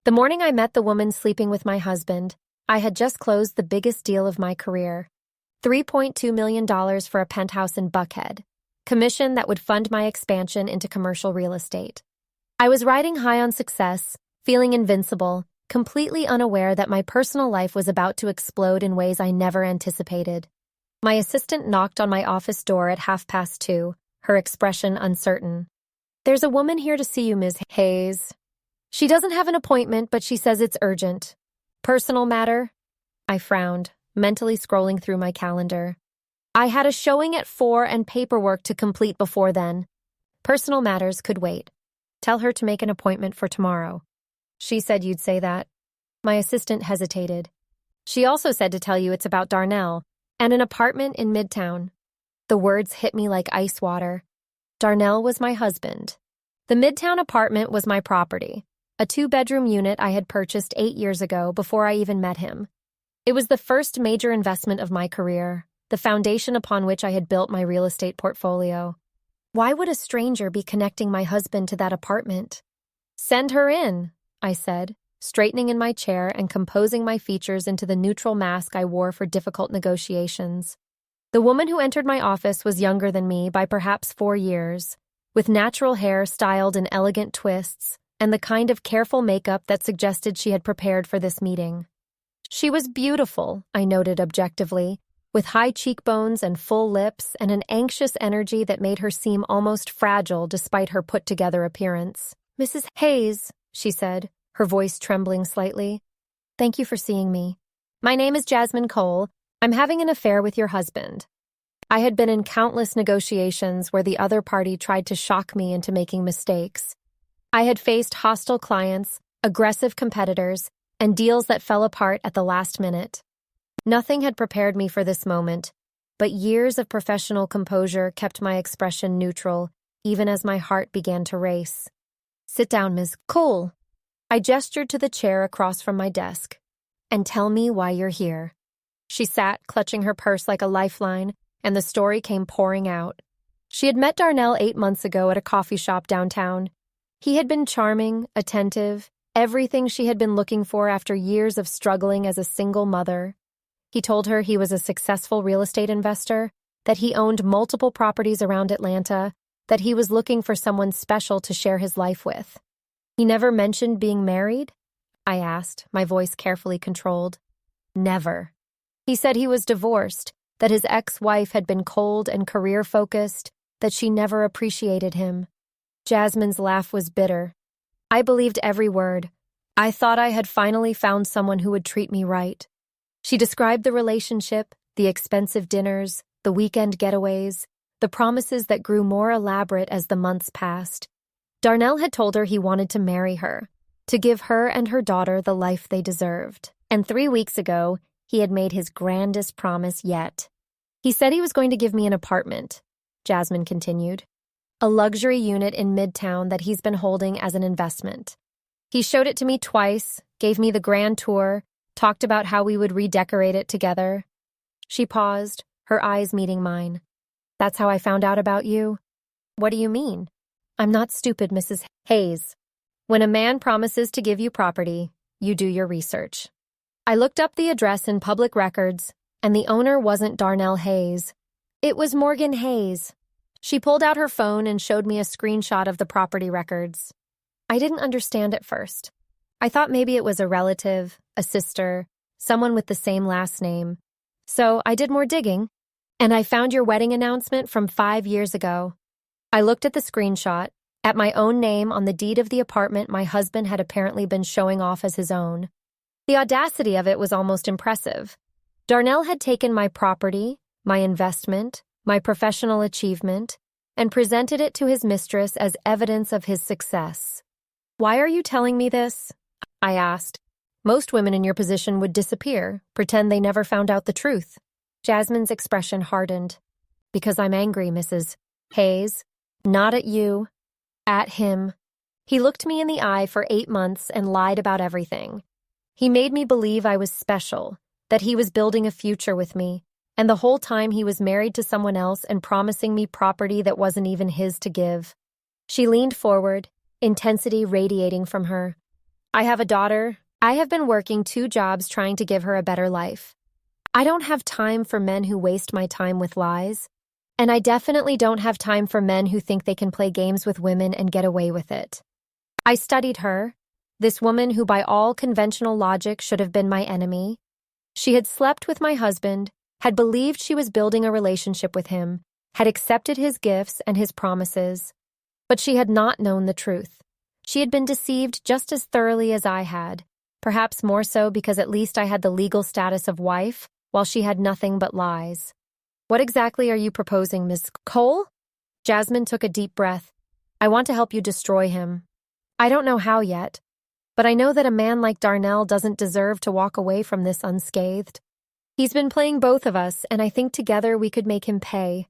The morning I met the woman sleeping with my husband, I had just closed the biggest deal of my career. $3.2 million for a penthouse in Buckhead, commission that would fund my expansion into commercial real estate. I was riding high on success, feeling invincible, completely unaware that my personal life was about to explode in ways I never anticipated. My assistant knocked on my office door at 2:30, her expression uncertain. "There's a woman here to see you, Ms. Hayes. She doesn't have an appointment, but she says it's urgent. Personal matter?" I frowned, mentally scrolling through my calendar. I had a showing at 4 and paperwork to complete before then. Personal matters could wait. Tell her to make an appointment for tomorrow. She said you'd say that. My assistant hesitated. She also said to tell you it's about Darnell and an apartment in Midtown. The words hit me like ice water. Darnell was my husband. The Midtown apartment was my property, a 2-bedroom unit I had purchased 8 years ago before I even met him. It was the first major investment of my career, the foundation upon which I had built my real estate portfolio. Why would a stranger be connecting my husband to that apartment? "Send her in," I said, straightening in my chair and composing my features into the neutral mask I wore for difficult negotiations. The woman who entered my office was younger than me by perhaps 4 years, with natural hair styled in elegant twists and the kind of careful makeup that suggested she had prepared for this meeting. She was beautiful, I noted objectively, with high cheekbones and full lips and an anxious energy that made her seem almost fragile despite her put-together appearance. "Mrs. Hayes," she said, her voice trembling slightly. "Thank you for seeing me. My name is Jasmine Cole. I'm having an affair with your husband." I had been in countless negotiations where the other party tried to shock me into making mistakes. I had faced hostile clients, aggressive competitors, and deals that fell apart at the last minute. Nothing had prepared me for this moment, but years of professional composure kept my expression neutral, even as my heart began to race. "Sit down, Ms. Cole." I gestured to the chair across from my desk. "And tell me why you're here." She sat, clutching her purse like a lifeline, and the story came pouring out. She had met Darnell 8 months ago at a coffee shop downtown. He had been charming, attentive, everything she had been looking for after years of struggling as a single mother. He told her he was a successful real estate investor, that he owned multiple properties around Atlanta, that he was looking for someone special to share his life with. "He never mentioned being married?" I asked, my voice carefully controlled. "Never. He said he was divorced, that his ex-wife had been cold and career-focused, that she never appreciated him." Jasmine's laugh was bitter. I believed every word. I thought I had finally found someone who would treat me right. She described the relationship, the expensive dinners, the weekend getaways, the promises that grew more elaborate as the months passed. Darnell had told her he wanted to marry her, to give her and her daughter the life they deserved. And 3 weeks ago, he had made his grandest promise yet. "He said he was going to give me an apartment," Jasmine continued. "A luxury unit in Midtown that he's been holding as an investment. He showed it to me twice, gave me the grand tour, talked about how we would redecorate it together." She paused, her eyes meeting mine. "That's how I found out about you?" "What do you mean?" "I'm not stupid, Mrs. Hayes. When a man promises to give you property, you do your research." I looked up the address in public records, and the owner wasn't Darnell Hayes. It was Morgan Hayes. She pulled out her phone and showed me a screenshot of the property records. I didn't understand at first. I thought maybe it was a relative, a sister, someone with the same last name. So I did more digging, and I found your wedding announcement from 5 years ago. I looked at the screenshot, at my own name on the deed of the apartment my husband had apparently been showing off as his own. The audacity of it was almost impressive. Darnell had taken my property, my investment, my professional achievement, and presented it to his mistress as evidence of his success. "Why are you telling me this?" I asked. "Most women in your position would disappear, pretend they never found out the truth." Jasmine's expression hardened. "Because I'm angry, Mrs. Hayes. Not at you. At him. He looked me in the eye for 8 months and lied about everything. He made me believe I was special, that he was building a future with me, and the whole time he was married to someone else and promising me property that wasn't even his to give." She leaned forward, intensity radiating from her. I have a daughter. I have been working 2 jobs trying to give her a better life. I don't have time for men who waste my time with lies. And I definitely don't have time for men who think they can play games with women and get away with it. I studied her, this woman who by all conventional logic should have been my enemy. She had slept with my husband, had believed she was building a relationship with him, had accepted his gifts and his promises. But she had not known the truth. She had been deceived just as thoroughly as I had, perhaps more so because at least I had the legal status of wife, while she had nothing but lies. What exactly are you proposing, Miss Cole? Jasmine took a deep breath. I want to help you destroy him. I don't know how yet, but I know that a man like Darnell doesn't deserve to walk away from this unscathed. He's been playing both of us, and I think together we could make him pay.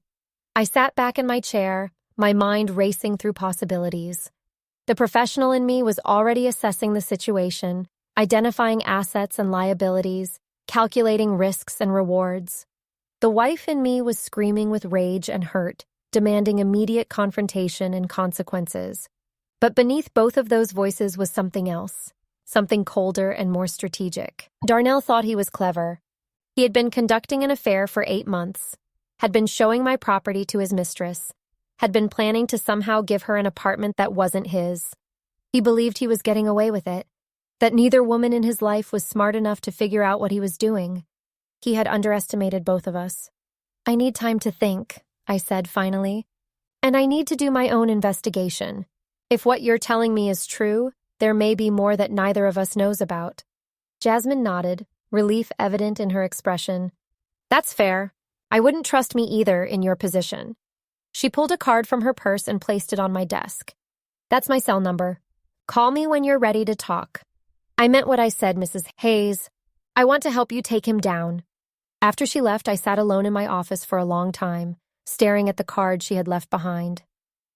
I sat back in my chair, my mind racing through possibilities. The professional in me was already assessing the situation, identifying assets and liabilities, calculating risks and rewards. The wife in me was screaming with rage and hurt, demanding immediate confrontation and consequences. But beneath both of those voices was something else, something colder and more strategic. Darnell thought he was clever. He had been conducting an affair for 8 months, had been showing my property to his mistress, had been planning to somehow give her an apartment that wasn't his. He believed he was getting away with it, that neither woman in his life was smart enough to figure out what he was doing. He had underestimated both of us. I need time to think, I said finally, and I need to do my own investigation. If what you're telling me is true, there may be more that neither of us knows about. Jasmine nodded, relief evident in her expression. That's fair. I wouldn't trust me either in your position. She pulled a card from her purse and placed it on my desk. That's my cell number. Call me when you're ready to talk. I meant what I said, Mrs. Hayes. I want to help you take him down. After she left, I sat alone in my office for a long time, staring at the card she had left behind.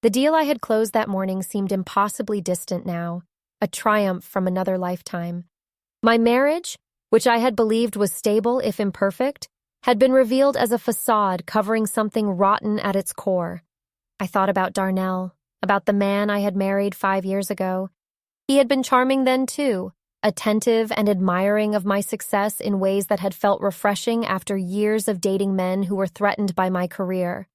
The deal I had closed that morning seemed impossibly distant now, a triumph from another lifetime. My marriage, which I had believed was stable if imperfect, had been revealed as a facade covering something rotten at its core. I thought about Darnell, about the man I had married 5 years ago. He had been charming then too, attentive and admiring of my success in ways that had felt refreshing after years of dating men who were threatened by my career.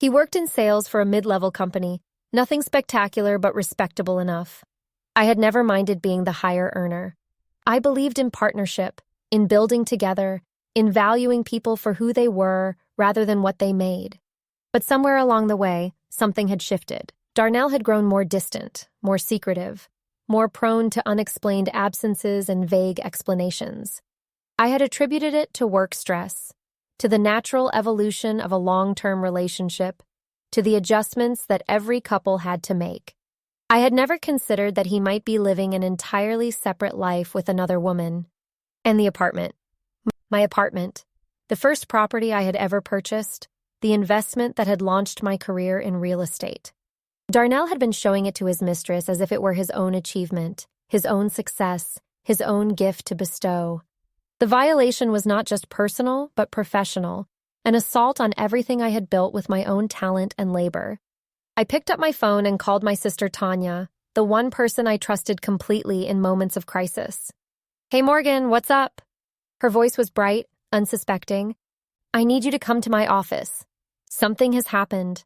He worked in sales for a mid-level company, nothing spectacular but respectable enough. I had never minded being the higher earner. I believed in partnership, in building together, in valuing people for who they were rather than what they made. But somewhere along the way, something had shifted. Darnell had grown more distant, more secretive, more prone to unexplained absences and vague explanations. I had attributed it to work stress, to the natural evolution of a long-term relationship, to the adjustments that every couple had to make. I had never considered that he might be living an entirely separate life with another woman. And the apartment. My apartment. The first property I had ever purchased, the investment that had launched my career in real estate. Darnell had been showing it to his mistress as if it were his own achievement, his own success, his own gift to bestow. The violation was not just personal, but professional, an assault on everything I had built with my own talent and labor. I picked up my phone and called my sister Tanya, the one person I trusted completely in moments of crisis. Hey Morgan, what's up? Her voice was bright, unsuspecting. I need you to come to my office. Something has happened.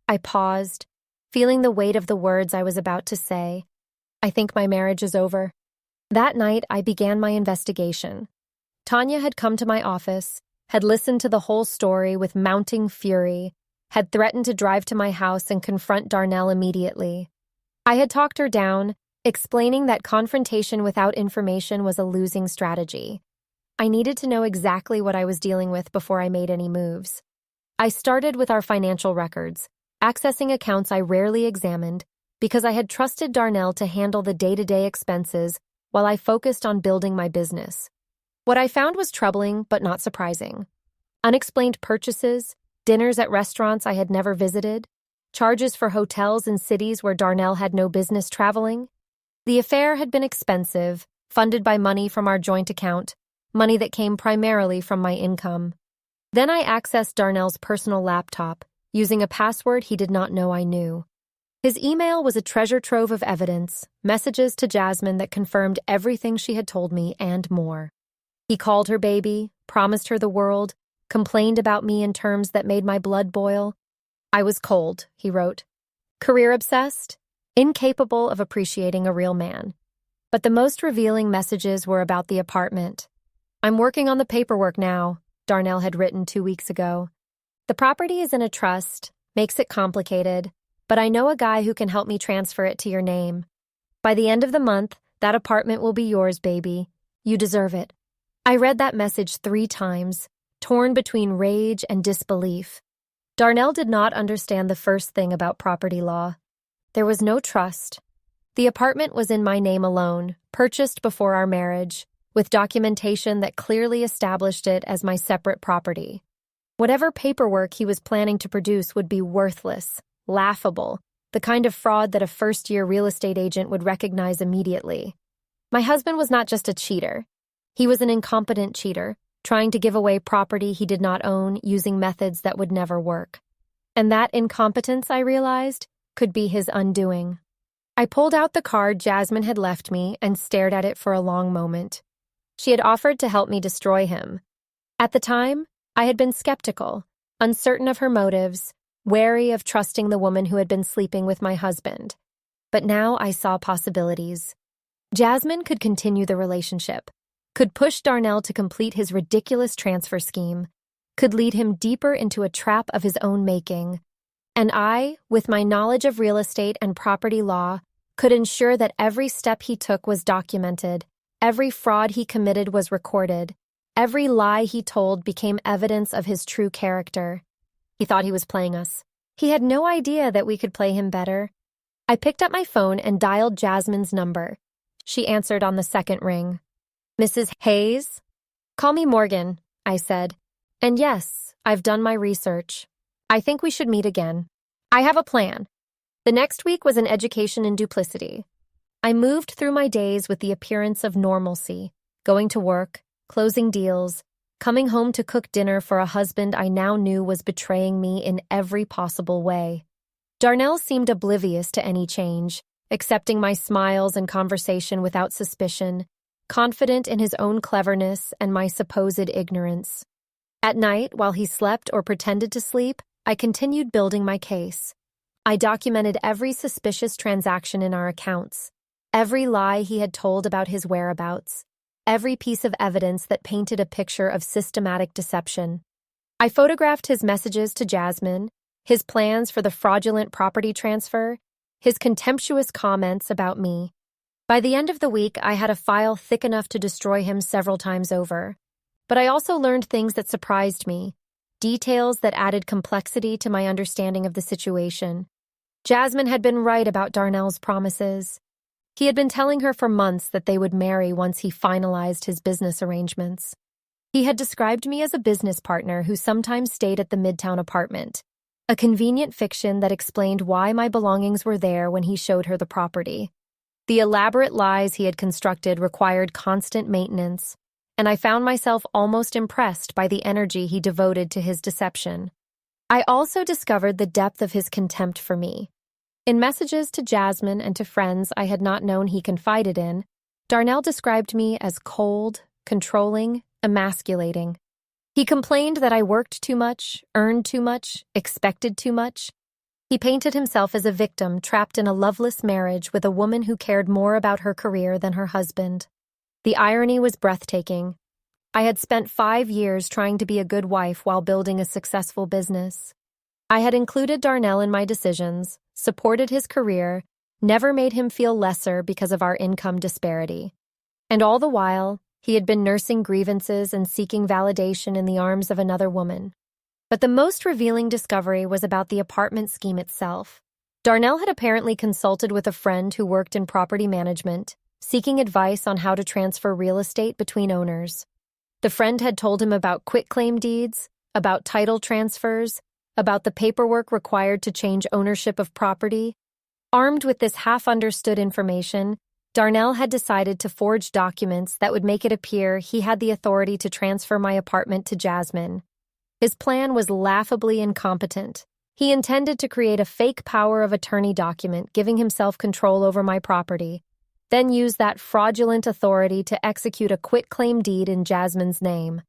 I paused, feeling the weight of the words I was about to say. I think my marriage is over. That night, I began my investigation. Tanya had come to my office, had listened to the whole story with mounting fury, had threatened to drive to my house and confront Darnell immediately. I had talked her down, explaining that confrontation without information was a losing strategy. I needed to know exactly what I was dealing with before I made any moves. I started with our financial records, accessing accounts I rarely examined because I had trusted Darnell to handle the day-to-day expenses while I focused on building my business. What I found was troubling but not surprising. Unexplained purchases, dinners at restaurants I had never visited, charges for hotels in cities where Darnell had no business traveling. The affair had been expensive, funded by money from our joint account, money that came primarily from my income. Then I accessed Darnell's personal laptop, using a password he did not know I knew. His email was a treasure trove of evidence, messages to Jasmine that confirmed everything she had told me and more. He called her baby, promised her the world, complained about me in terms that made my blood boil. I was cold, he wrote. Career-obsessed, incapable of appreciating a real man. But the most revealing messages were about the apartment. I'm working on the paperwork now, Darnell had written 2 weeks ago. The property is in a trust, makes it complicated, but I know a guy who can help me transfer it to your name. By the end of the month, that apartment will be yours, baby. You deserve it. I read that message 3 times, torn between rage and disbelief. Darnell did not understand the first thing about property law. There was no trust. The apartment was in my name alone, purchased before our marriage, with documentation that clearly established it as my separate property. Whatever paperwork he was planning to produce would be worthless, laughable, the kind of fraud that a first-year real estate agent would recognize immediately. My husband was not just a cheater. He was an incompetent cheater, trying to give away property he did not own using methods that would never work. And that incompetence, I realized, could be his undoing. I pulled out the card Jasmine had left me and stared at it for a long moment. She had offered to help me destroy him. At the time, I had been skeptical, uncertain of her motives, wary of trusting the woman who had been sleeping with my husband. But now I saw possibilities. Jasmine could continue the relationship, could push Darnell to complete his ridiculous transfer scheme, could lead him deeper into a trap of his own making. And I, with my knowledge of real estate and property law, could ensure that every step he took was documented, every fraud he committed was recorded, every lie he told became evidence of his true character. He thought he was playing us. He had no idea that we could play him better. I picked up my phone and dialed Jasmine's number. She answered on the second ring. Mrs. Hayes? Call me Morgan, I said. And yes, I've done my research. I think we should meet again. I have a plan. The next week was an education in duplicity. I moved through my days with the appearance of normalcy, going to work, closing deals, coming home to cook dinner for a husband I now knew was betraying me in every possible way. Darnell seemed oblivious to any change, accepting my smiles and conversation without suspicion, confident in his own cleverness and my supposed ignorance. At night, while he slept or pretended to sleep, I continued building my case. I documented every suspicious transaction in our accounts, every lie he had told about his whereabouts, every piece of evidence that painted a picture of systematic deception. I photographed his messages to Jasmine, his plans for the fraudulent property transfer, his contemptuous comments about me. By the end of the week, I had a file thick enough to destroy him several times over. But I also learned things that surprised me, details that added complexity to my understanding of the situation. Jasmine had been right about Darnell's promises. He had been telling her for months that they would marry once he finalized his business arrangements. He had described me as a business partner who sometimes stayed at the Midtown apartment, a convenient fiction that explained why my belongings were there when he showed her the property. The elaborate lies he had constructed required constant maintenance, and I found myself almost impressed by the energy he devoted to his deception. I also discovered the depth of his contempt for me. In messages to Jasmine and to friends I had not known he confided in, Darnell described me as cold, controlling, emasculating. He complained that I worked too much, earned too much, expected too much. He painted himself as a victim trapped in a loveless marriage with a woman who cared more about her career than her husband. The irony was breathtaking. I had spent 5 years trying to be a good wife while building a successful business. I had included Darnell in my decisions, supported his career, never made him feel lesser because of our income disparity. And all the while, he had been nursing grievances and seeking validation in the arms of another woman. But the most revealing discovery was about the apartment scheme itself. Darnell had apparently consulted with a friend who worked in property management, seeking advice on how to transfer real estate between owners. The friend had told him about quitclaim deeds, about title transfers, about the paperwork required to change ownership of property. Armed with this half-understood information, Darnell had decided to forge documents that would make it appear he had the authority to transfer my apartment to Jasmine. His plan was laughably incompetent, He intended to create a fake power of attorney document giving himself control over my property, then use that fraudulent authority to execute a quitclaim deed in Jasmine's name.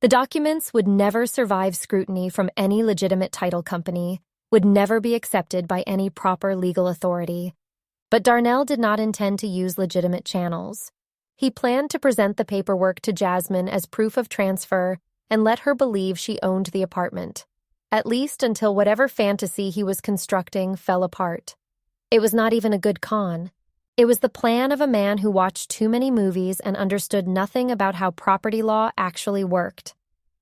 The documents would never survive scrutiny from any legitimate title company, would never be accepted by any proper legal authority. But Darnell did not intend to use legitimate channels. He planned to present the paperwork to Jasmine as proof of transfer and let her believe she owned the apartment, at least until whatever fantasy he was constructing fell apart. It was not even a good con. It was the plan of a man who watched too many movies and understood nothing about how property law actually worked.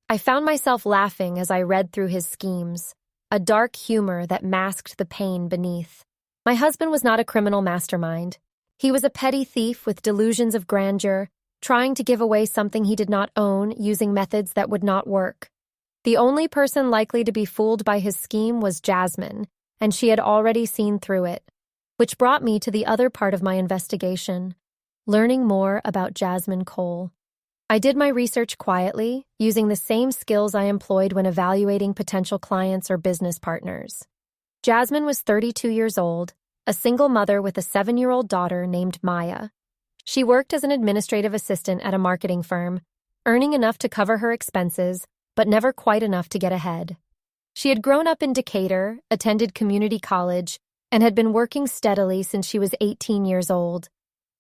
I found myself laughing as I read through his schemes, a dark humor that masked the pain beneath. My husband was not a criminal mastermind. He was a petty thief with delusions of grandeur, trying to give away something he did not own using methods that would not work. The only person likely to be fooled by his scheme was Jasmine, and she had already seen through it. Which brought me to the other part of my investigation, learning more about Jasmine Cole. I did my research quietly, using the same skills I employed when evaluating potential clients or business partners. Jasmine was 32 years old, a single mother with a 7-year-old daughter named Maya. She worked as an administrative assistant at a marketing firm, earning enough to cover her expenses, but never quite enough to get ahead. She had grown up in Decatur, attended community college, and had been working steadily since she was 18 years old.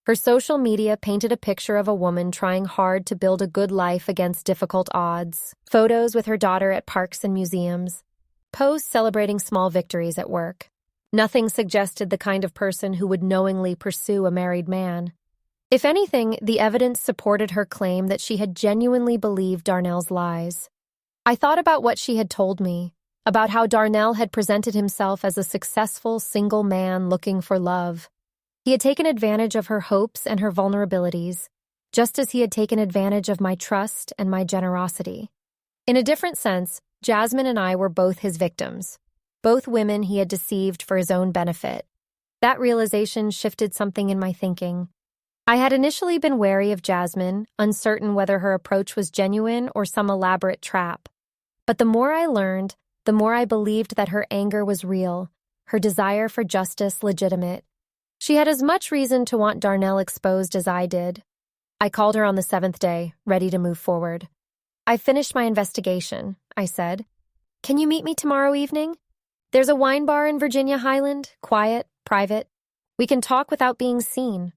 Her social media painted a picture of a woman trying hard to build a good life against difficult odds. Photos with her daughter at parks and museums. Posts celebrating small victories at work. Nothing suggested the kind of person who would knowingly pursue a married man. If anything, the evidence supported her claim that she had genuinely believed Darnell's lies. I thought about what she had told me, about how Darnell had presented himself as a successful single man looking for love. He had taken advantage of her hopes and her vulnerabilities, just as he had taken advantage of my trust and my generosity. In a different sense, Jasmine and I were both his victims, both women he had deceived for his own benefit. That realization shifted something in my thinking. I had initially been wary of Jasmine, uncertain whether her approach was genuine or some elaborate trap. But the more I learned, the more I believed that her anger was real, her desire for justice legitimate. She had as much reason to want Darnell exposed as I did. I called her on the 7th day, ready to move forward. "I finished my investigation," I said. "Can you meet me tomorrow evening? There's a wine bar in Virginia Highland, quiet, private. We can talk without being seen."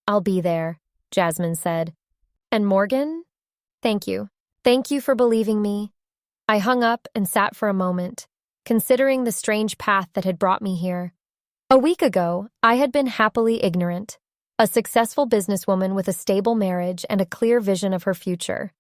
"I'll be there," Jasmine said. "And Morgan? Thank you. Thank you for believing me." I hung up and sat for a moment, considering the strange path that had brought me here. A week ago, I had been happily ignorant, a successful businesswoman with a stable marriage and a clear vision of her future.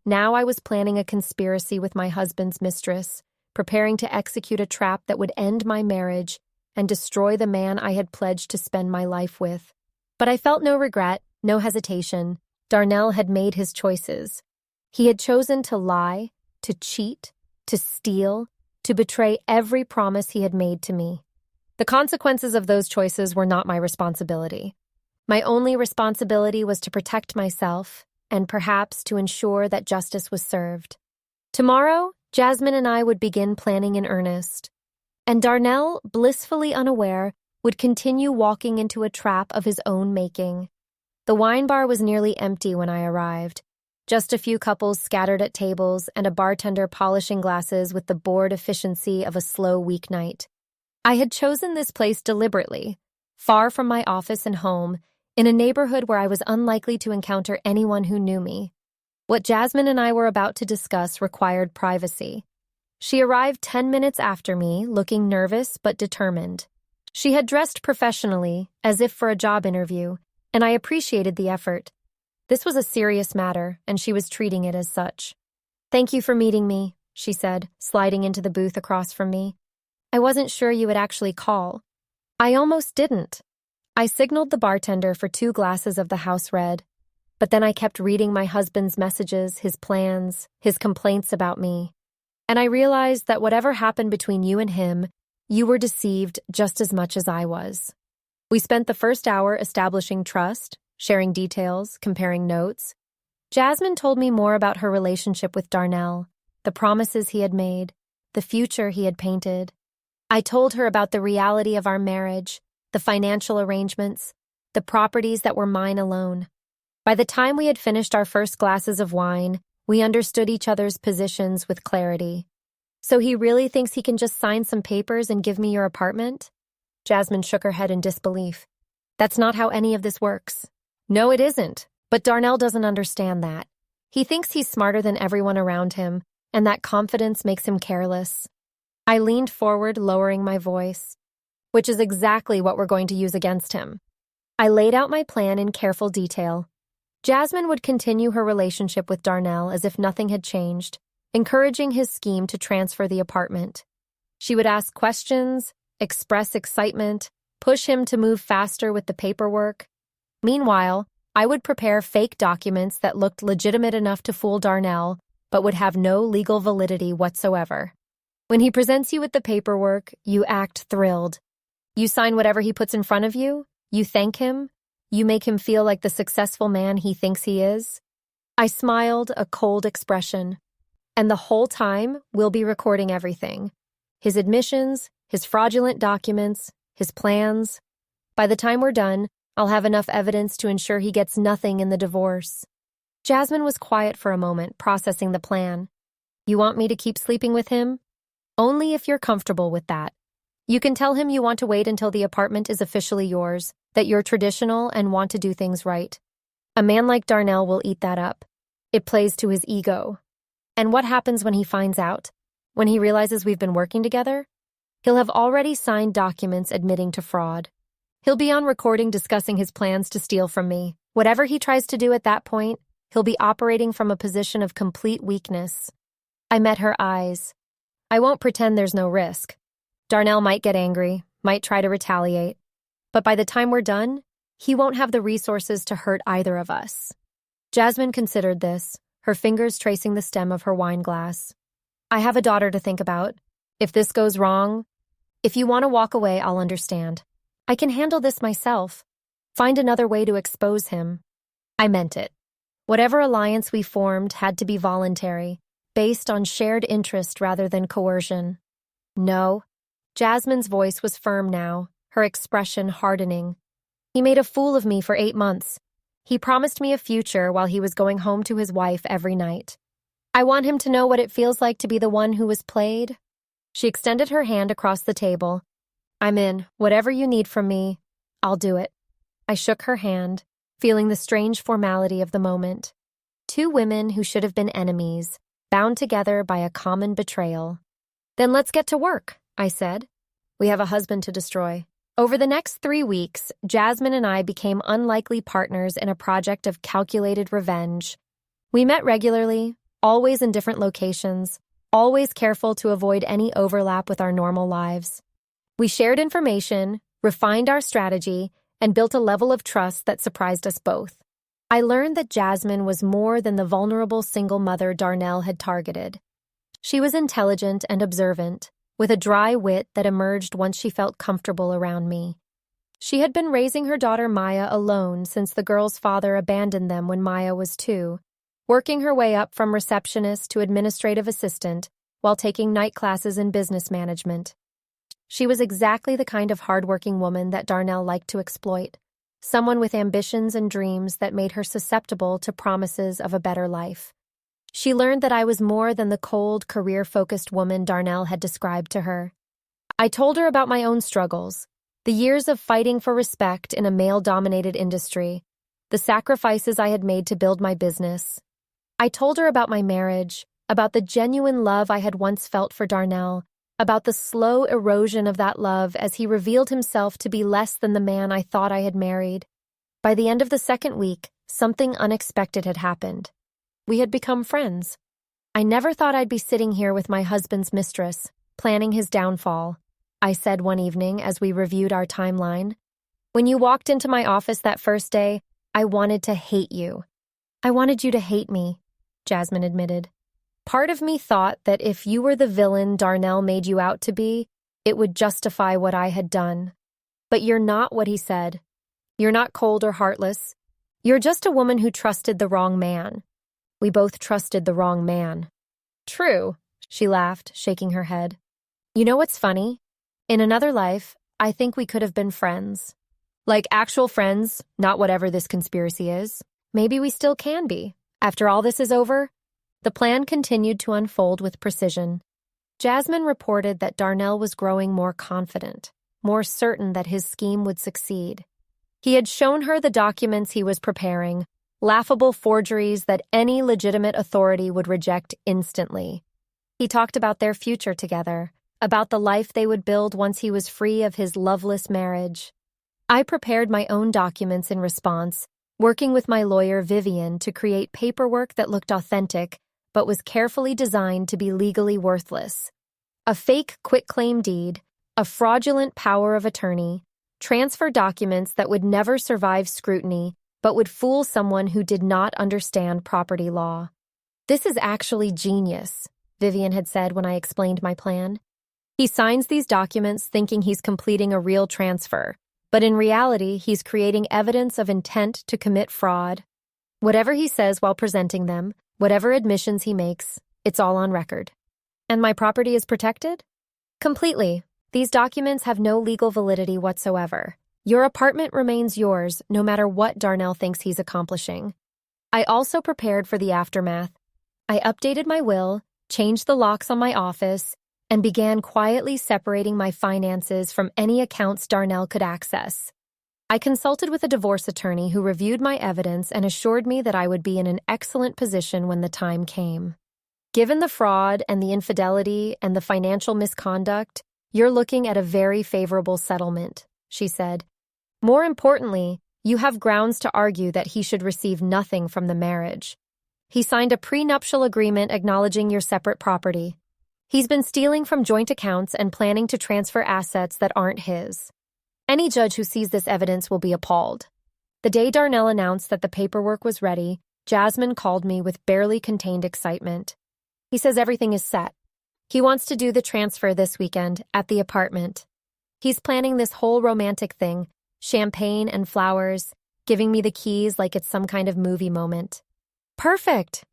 Now I was planning a conspiracy with my husband's mistress, preparing to execute a trap that would end my marriage and destroy the man I had pledged to spend my life with. But I felt no regret, no hesitation. Darnell had made his choices. He had chosen to lie, to cheat, to steal, to betray every promise he had made to me. The consequences of those choices were not my responsibility. My only responsibility was to protect myself and perhaps to ensure that justice was served. Tomorrow, Jasmine and I would begin planning in earnest, and Darnell, blissfully unaware, would continue walking into a trap of his own making. The wine bar was nearly empty when I arrived. Just a few couples scattered at tables and a bartender polishing glasses with the bored efficiency of a slow weeknight. I had chosen this place deliberately, far from my office and home, in a neighborhood where I was unlikely to encounter anyone who knew me. What Jasmine and I were about to discuss required privacy. She arrived 10 minutes after me, looking nervous but determined. She had dressed professionally, as if for a job interview, and I appreciated the effort. This was a serious matter, and she was treating it as such. "Thank you for meeting me," she said, sliding into the booth across from me. "I wasn't sure you would actually call." I almost didn't. I signaled the bartender for 2 glasses of the house red, but then I kept reading my husband's messages, his plans, his complaints about me. And I realized that whatever happened between you and him, you were deceived just as much as I was. We spent the first hour establishing trust, sharing details, comparing notes. Jasmine told me more about her relationship with Darnell, the promises he had made, the future he had painted. I told her about the reality of our marriage, the financial arrangements, the properties that were mine alone. By the time we had finished our first glasses of wine, we understood each other's positions with clarity. So he really thinks he can just sign some papers and give me your apartment? Jasmine shook her head in disbelief. That's not how any of this works. No, it isn't. But Darnell doesn't understand that. He thinks he's smarter than everyone around him, and that confidence makes him careless. I leaned forward, lowering my voice, which is exactly what we're going to use against him. I laid out my plan in careful detail. Jasmine would continue her relationship with Darnell as if nothing had changed, encouraging his scheme to transfer the apartment. She would ask questions, express excitement, push him to move faster with the paperwork. Meanwhile, I would prepare fake documents that looked legitimate enough to fool Darnell, but would have no legal validity whatsoever. When he presents you with the paperwork, you act thrilled. You sign whatever he puts in front of you, you thank him, you make him feel like the successful man he thinks he is. I smiled, a cold expression. And the whole time, we'll be recording everything. His admissions, his fraudulent documents, his plans. By the time we're done, I'll have enough evidence to ensure he gets nothing in the divorce. Jasmine was quiet for a moment, processing the plan. You want me to keep sleeping with him? Only if you're comfortable with that. You can tell him you want to wait until the apartment is officially yours, that you're traditional and want to do things right. A man like Darnell will eat that up. It plays to his ego. And what happens when he finds out? When he realizes we've been working together? He'll have already signed documents admitting to fraud. He'll be on recording discussing his plans to steal from me. Whatever he tries to do at that point, he'll be operating from a position of complete weakness. I met her eyes. I won't pretend there's no risk. Darnell might get angry, might try to retaliate. But by the time we're done, he won't have the resources to hurt either of us. Jasmine considered this, her fingers tracing the stem of her wine glass. I have a daughter to think about. If this goes wrong, if you want to walk away, I'll understand. I can handle this myself. Find another way to expose him. I meant it. Whatever alliance we formed had to be voluntary, based on shared interest rather than coercion. No. Jasmine's voice was firm now, her expression hardening. He made a fool of me for 8 months. He promised me a future while he was going home to his wife every night. I want him to know what it feels like to be the one who was played. She extended her hand across the table. I'm in. Whatever you need from me, I'll do it. I shook her hand, feeling the strange formality of the moment. Two women who should have been enemies, bound together by a common betrayal. Then let's get to work, I said. We have a husband to destroy. Over the next 3 weeks, Jasmine and I became unlikely partners in a project of calculated revenge. We met regularly, always in different locations, always careful to avoid any overlap with our normal lives. We shared information, refined our strategy, and built a level of trust that surprised us both. I learned that Jasmine was more than the vulnerable single mother Darnell had targeted. She was intelligent and observant, with a dry wit that emerged once she felt comfortable around me. She had been raising her daughter Maya alone since the girl's father abandoned them when Maya was 2, working her way up from receptionist to administrative assistant while taking night classes in business management. She was exactly the kind of hardworking woman that Darnell liked to exploit, someone with ambitions and dreams that made her susceptible to promises of a better life. She learned that I was more than the cold, career-focused woman Darnell had described to her. I told her about my own struggles, the years of fighting for respect in a male-dominated industry, the sacrifices I had made to build my business. I told her about my marriage, about the genuine love I had once felt for Darnell, about the slow erosion of that love as he revealed himself to be less than the man I thought I had married. By the end of the second week, something unexpected had happened. We had become friends. I never thought I'd be sitting here with my husband's mistress, planning his downfall, I said one evening as we reviewed our timeline. When you walked into my office that first day, I wanted to hate you. I wanted you to hate me, Jasmine admitted. Part of me thought that if you were the villain Darnell made you out to be, it would justify what I had done. But you're not what he said. You're not cold or heartless. You're just a woman who trusted the wrong man. We both trusted the wrong man. True, She laughed, shaking her head. You know what's funny? In another life, I think we could have been friends. Like actual friends, not whatever this conspiracy is. Maybe we still can be. After all this is over, the plan continued to unfold with precision. Jasmine reported that Darnell was growing more confident, more certain that his scheme would succeed. He had shown her the documents he was preparing, laughable forgeries that any legitimate authority would reject instantly. He talked about their future together, about the life they would build once he was free of his loveless marriage. I prepared my own documents in response, working with my lawyer Vivian to create paperwork that looked authentic but was carefully designed to be legally worthless. A fake quitclaim deed, a fraudulent power of attorney, transfer documents that would never survive scrutiny but would fool someone who did not understand property law. This is actually genius, Vivian had said when I explained my plan. He signs these documents thinking he's completing a real transfer, but in reality, he's creating evidence of intent to commit fraud. Whatever he says while presenting them, whatever admissions he makes, it's all on record. And my property is protected? Completely. These documents have no legal validity whatsoever. Your apartment remains yours, no matter what Darnell thinks he's accomplishing. I also prepared for the aftermath. I updated my will, changed the locks on my office, and began quietly separating my finances from any accounts Darnell could access. I consulted with a divorce attorney who reviewed my evidence and assured me that I would be in an excellent position when the time came. Given the fraud and the infidelity and the financial misconduct, you're looking at a very favorable settlement, she said. More importantly, you have grounds to argue that he should receive nothing from the marriage. He signed a prenuptial agreement acknowledging your separate property. He's been stealing from joint accounts and planning to transfer assets that aren't his. Any judge who sees this evidence will be appalled. The day Darnell announced that the paperwork was ready, Jasmine called me with barely contained excitement. He says everything is set. He wants to do the transfer this weekend at the apartment. He's planning this whole romantic thing, champagne and flowers, giving me the keys like it's some kind of movie moment. Perfect!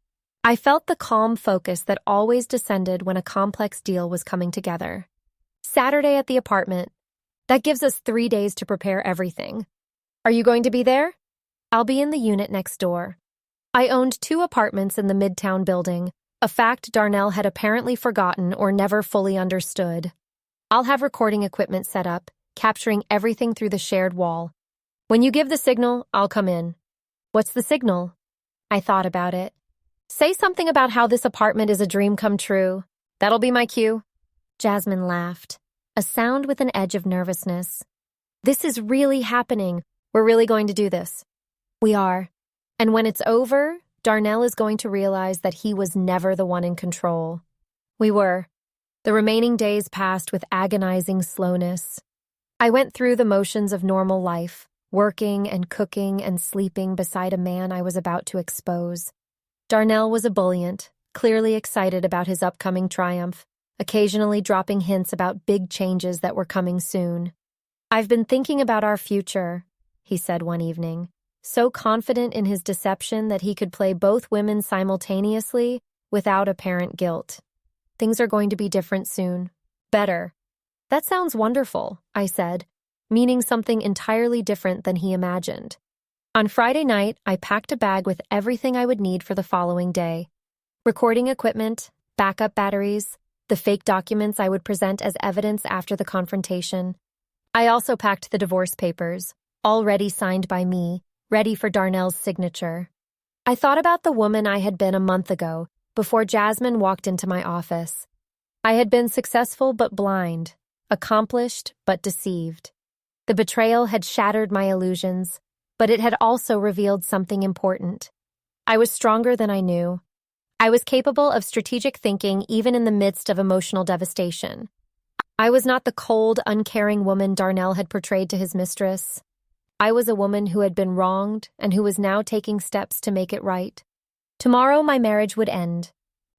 I felt the calm focus that always descended when a complex deal was coming together. Saturday at the apartment. That gives us 3 days to prepare everything. Are you going to be there? I'll be in the unit next door. I owned 2 apartments in the Midtown building, a fact Darnell had apparently forgotten or never fully understood. I'll have recording equipment set up, capturing everything through the shared wall. When you give the signal, I'll come in. What's the signal? I thought about it. Say something about how this apartment is a dream come true. That'll be my cue. Jasmine laughed, a sound with an edge of nervousness. This is really happening. We're really going to do this. We are. And when it's over, Darnell is going to realize that he was never the one in control. We were. The remaining days passed with agonizing slowness. I went through the motions of normal life, working and cooking and sleeping beside a man I was about to expose. Darnell was ebullient, clearly excited about his upcoming triumph, occasionally dropping hints about big changes that were coming soon. I've been thinking about our future, he said one evening, so confident in his deception that he could play both women simultaneously without apparent guilt. Things are going to be different soon. Better. That sounds wonderful, I said, meaning something entirely different than he imagined. On Friday night, I packed a bag with everything I would need for the following day. Recording equipment, backup batteries, the fake documents I would present as evidence after the confrontation. I also packed the divorce papers, already signed by me, ready for Darnell's signature. I thought about the woman I had been a month ago, before Jasmine walked into my office. I had been successful but blind, accomplished but deceived. The betrayal had shattered my illusions, but it had also revealed something important. I was stronger than I knew. I was capable of strategic thinking even in the midst of emotional devastation. I was not the cold, uncaring woman Darnell had portrayed to his mistress. I was a woman who had been wronged and who was now taking steps to make it right. Tomorrow my marriage would end.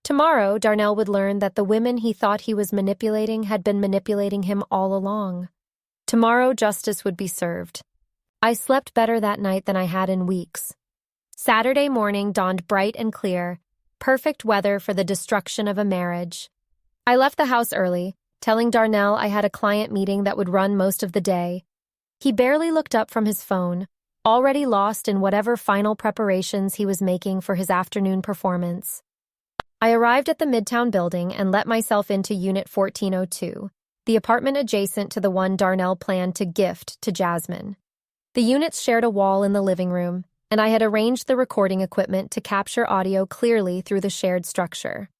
Tomorrow Darnell would learn that the women he thought he was manipulating had been manipulating him all along. Tomorrow justice would be served. I slept better that night than I had in weeks. Saturday morning dawned bright and clear, perfect weather for the destruction of a marriage. I left the house early, telling Darnell I had a client meeting that would run most of the day. He barely looked up from his phone, already lost in whatever final preparations he was making for his afternoon performance. I arrived at the Midtown building and let myself into Unit 1402, the apartment adjacent to the one Darnell planned to gift to Jasmine. The units shared a wall in the living room, and I had arranged the recording equipment to capture audio clearly through the shared structure.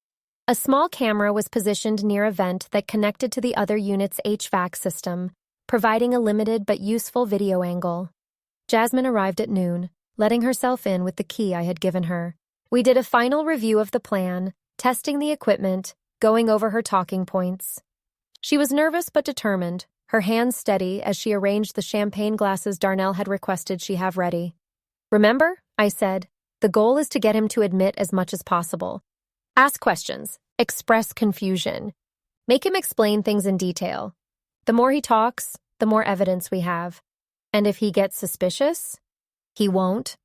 A small camera was positioned near a vent that connected to the other unit's HVAC system, providing a limited but useful video angle. Jasmine arrived at noon, letting herself in with the key I had given her. We did a final review of the plan, testing the equipment, going over her talking points. She was nervous but determined, her hands steady as she arranged the champagne glasses Darnell had requested she have ready. "Remember," I said, "the goal is to get him to admit as much as possible. Ask questions, express confusion, make him explain things in detail. The more he talks, the more evidence we have. And if he gets suspicious, he won't.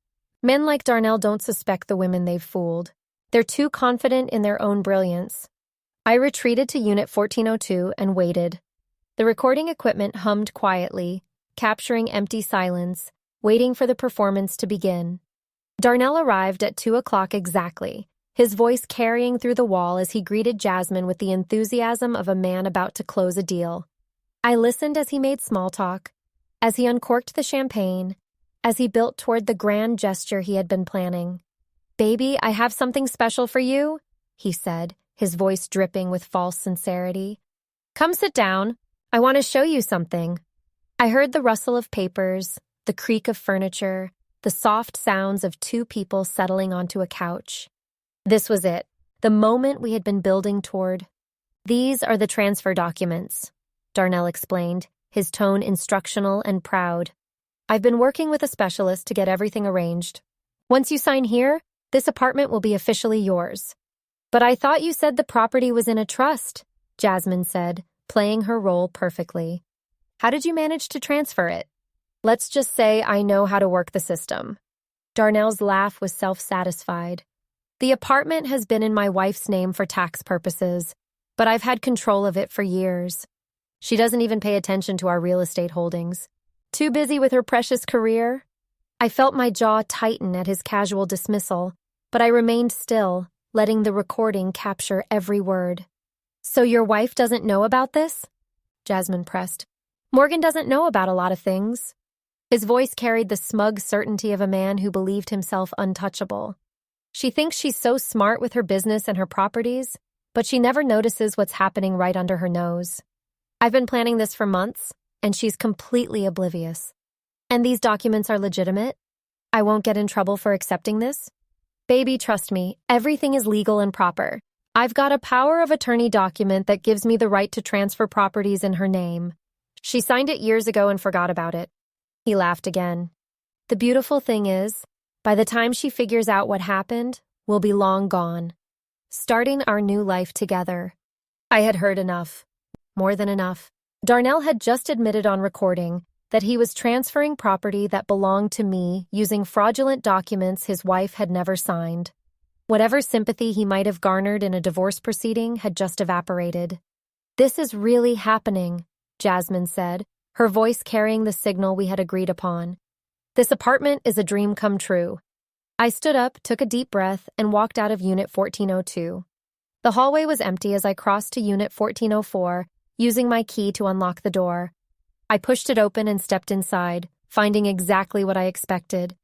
Men like Darnell don't suspect the women they've fooled. They're too confident in their own brilliance." I retreated to Unit 1402 and waited. The recording equipment hummed quietly, capturing empty silence, waiting for the performance to begin. Darnell arrived at 2 o'clock exactly, his voice carrying through the wall as he greeted Jasmine with the enthusiasm of a man about to close a deal. I listened as he made small talk, as he uncorked the champagne, as he built toward the grand gesture he had been planning. "Baby, I have something special for you," he said, his voice dripping with false sincerity. "Come sit down. I want to show you something." I heard the rustle of papers, the creak of furniture, the soft sounds of two people settling onto a couch. This was it, the moment we had been building toward. "These are the transfer documents," Darnell explained, his tone instructional and proud. "I've been working with a specialist to get everything arranged. Once you sign here, this apartment will be officially yours." "But I thought you said the property was in a trust," Jasmine said, playing her role perfectly. "How did you manage to transfer it?" "Let's just say I know how to work the system." Darnell's laugh was self-satisfied. "The apartment has been in my wife's name for tax purposes, but I've had control of it for years. She doesn't even pay attention to our real estate holdings. Too busy with her precious career." I felt my jaw tighten at his casual dismissal, but I remained still, letting the recording capture every word. "So your wife doesn't know about this?" Jasmine pressed. "Morgan doesn't know about a lot of things." His voice carried the smug certainty of a man who believed himself untouchable. "She thinks she's so smart with her business and her properties, but she never notices what's happening right under her nose. I've been planning this for months, and she's completely oblivious. And these documents are legitimate? I won't get in trouble for accepting this? Baby, trust me, everything is legal and proper. I've got a power of attorney document that gives me the right to transfer properties in her name. She signed it years ago and forgot about it." He laughed again. "The beautiful thing is, by the time she figures out what happened, we'll be long gone. Starting our new life together." I had heard enough. More than enough. Darnell had just admitted on recording that he was transferring property that belonged to me using fraudulent documents his wife had never signed. Whatever sympathy he might have garnered in a divorce proceeding had just evaporated. "This is really happening," Jasmine said, her voice carrying the signal we had agreed upon. "This apartment is a dream come true." I stood up, took a deep breath, and walked out of Unit 1402. The hallway was empty as I crossed to Unit 1404, using my key to unlock the door. I pushed it open and stepped inside, finding exactly what I expected.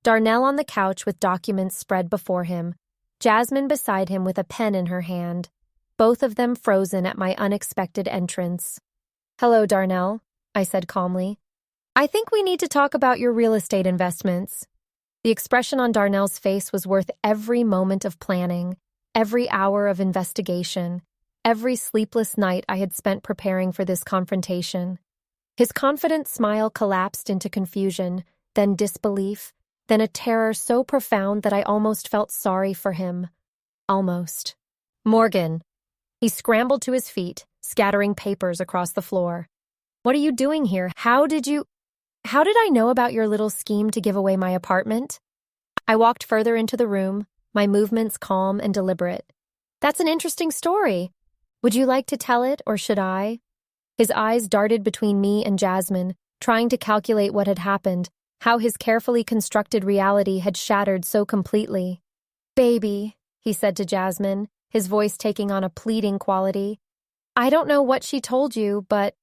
Darnell on the couch with documents spread before him, Jasmine beside him with a pen in her hand, both of them frozen at my unexpected entrance. "Hello, Darnell," I said calmly. "I think we need to talk about your real estate investments." The expression on Darnell's face was worth every moment of planning, every hour of investigation, every sleepless night I had spent preparing for this confrontation. His confident smile collapsed into confusion, then disbelief, then a terror so profound that I almost felt sorry for him. Almost. "Morgan." He scrambled to his feet, scattering papers across the floor. "What are you doing here? How did I know about your little scheme to give away my apartment?" I walked further into the room, my movements calm and deliberate. "That's an interesting story. Would you like to tell it, or should I? His eyes darted between me and Jasmine, trying to calculate what had happened, how his carefully constructed reality had shattered so completely. Baby, he said to Jasmine, his voice taking on a pleading quality. I don't know what she told you, but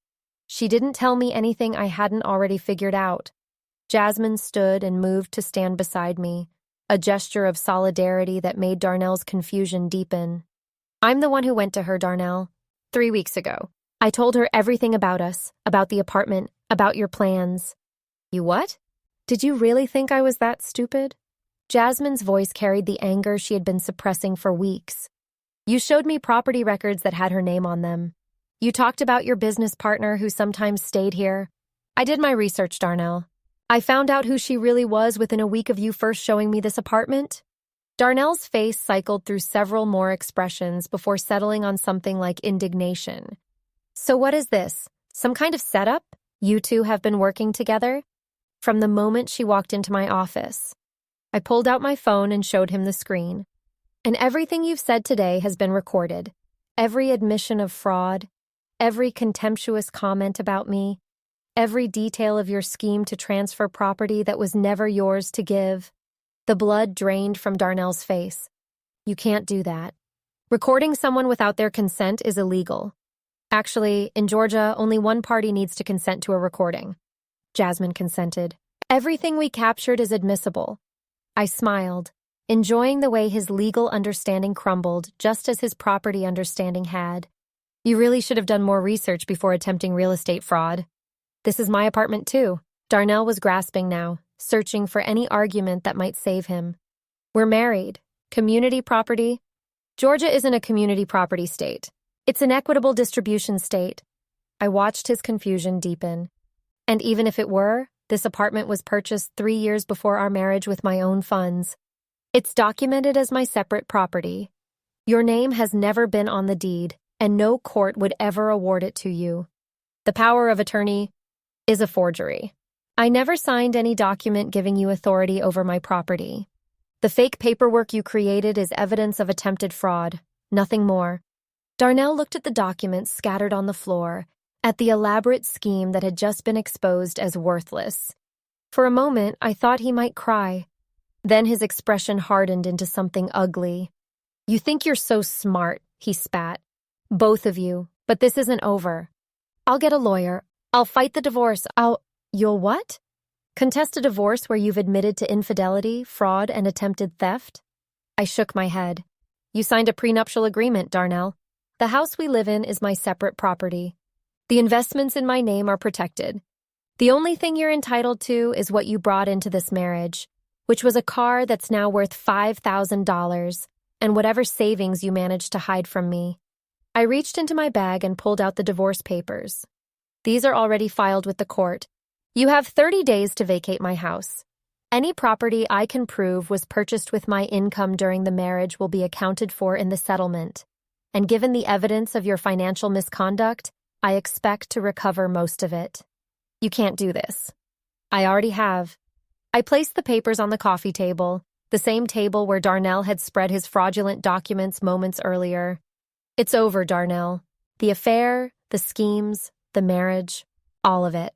she didn't tell me anything I hadn't already figured out. Jasmine stood and moved to stand beside me, a gesture of solidarity that made Darnell's confusion deepen. I'm the one who went to her, Darnell. 3 weeks ago. I told her everything about us, about the apartment, about your plans. You what? Did you really think I was that stupid? Jasmine's voice carried the anger she had been suppressing for weeks. You showed me property records that had her name on them. You talked about your business partner who sometimes stayed here. I did my research, Darnell. I found out who she really was within a week of you first showing me this apartment. Darnell's face cycled through several more expressions before settling on something like indignation. So what is this? Some kind of setup? You two have been working together? From the moment she walked into my office. I pulled out my phone and showed him the screen. And everything you've said today has been recorded. Every admission of fraud, every contemptuous comment about me, every detail of your scheme to transfer property that was never yours to give. The blood drained from Darnell's face. You can't do that. Recording someone without their consent is illegal. Actually, in Georgia, only one party needs to consent to a recording. Jasmine consented. Everything we captured is admissible. I smiled, enjoying the way his legal understanding crumbled just as his property understanding had. You really should have done more research before attempting real estate fraud. This is my apartment too. Darnell was grasping now, searching for any argument that might save him. We're married. Community property? Georgia isn't a community property state. It's an equitable distribution state. I watched his confusion deepen. And even if it were, this apartment was purchased 3 years before our marriage with my own funds. It's documented as my separate property. Your name has never been on the deed, and no court would ever award it to you. The power of attorney is a forgery. I never signed any document giving you authority over my property. The fake paperwork you created is evidence of attempted fraud, nothing more. Darnell looked at the documents scattered on the floor, at the elaborate scheme that had just been exposed as worthless. For a moment, I thought he might cry. Then his expression hardened into something ugly. You think you're so smart, he spat. Both of you, but this isn't over. I'll get a lawyer. I'll fight the divorce. You'll what? Contest a divorce where you've admitted to infidelity, fraud, and attempted theft? I shook my head. You signed a prenuptial agreement, Darnell. The house we live in is my separate property. The investments in my name are protected. The only thing you're entitled to is what you brought into this marriage, which was a car that's now worth $5,000, and whatever savings you managed to hide from me. I reached into my bag and pulled out the divorce papers. These are already filed with the court. You have 30 days to vacate my house. Any property I can prove was purchased with my income during the marriage will be accounted for in the settlement. And given the evidence of your financial misconduct, I expect to recover most of it. You can't do this. I already have. I placed the papers on the coffee table, the same table where Darnell had spread his fraudulent documents moments earlier. It's over, Darnell. The affair, the schemes, the marriage, all of it.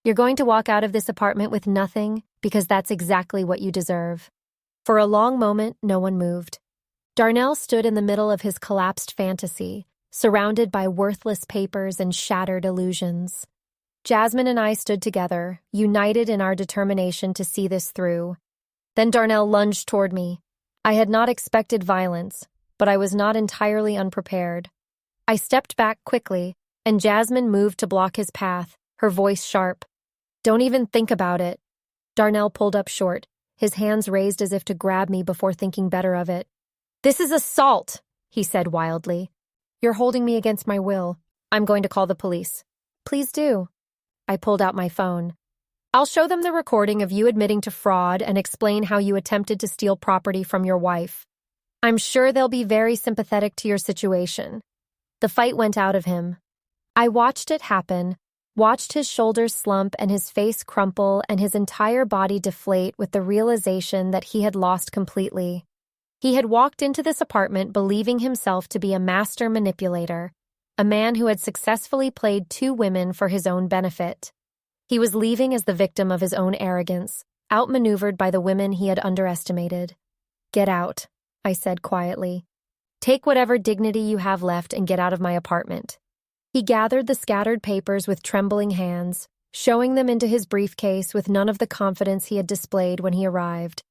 You're going to walk out of this apartment with nothing because that's exactly what you deserve. For a long moment, no one moved. Darnell stood in the middle of his collapsed fantasy, surrounded by worthless papers and shattered illusions. Jasmine and I stood together, united in our determination to see this through. Then Darnell lunged toward me. I had not expected violence, but I was not entirely unprepared. I stepped back quickly, and Jasmine moved to block his path, her voice sharp. Don't even think about it. Darnell pulled up short, his hands raised as if to grab me before thinking better of it. This is assault, he said wildly. You're holding me against my will. I'm going to call the police. Please do. I pulled out my phone. I'll show them the recording of you admitting to fraud and explain how you attempted to steal property from your wife. I'm sure they'll be very sympathetic to your situation. The fight went out of him. I watched it happen, watched his shoulders slump and his face crumple and his entire body deflate with the realization that he had lost completely. He had walked into this apartment believing himself to be a master manipulator, a man who had successfully played two women for his own benefit. He was leaving as the victim of his own arrogance, outmaneuvered by the women he had underestimated. "Get out," I said quietly. "Take whatever dignity you have left and get out of my apartment." He gathered the scattered papers with trembling hands, showing them into his briefcase with none of the confidence he had displayed when he arrived.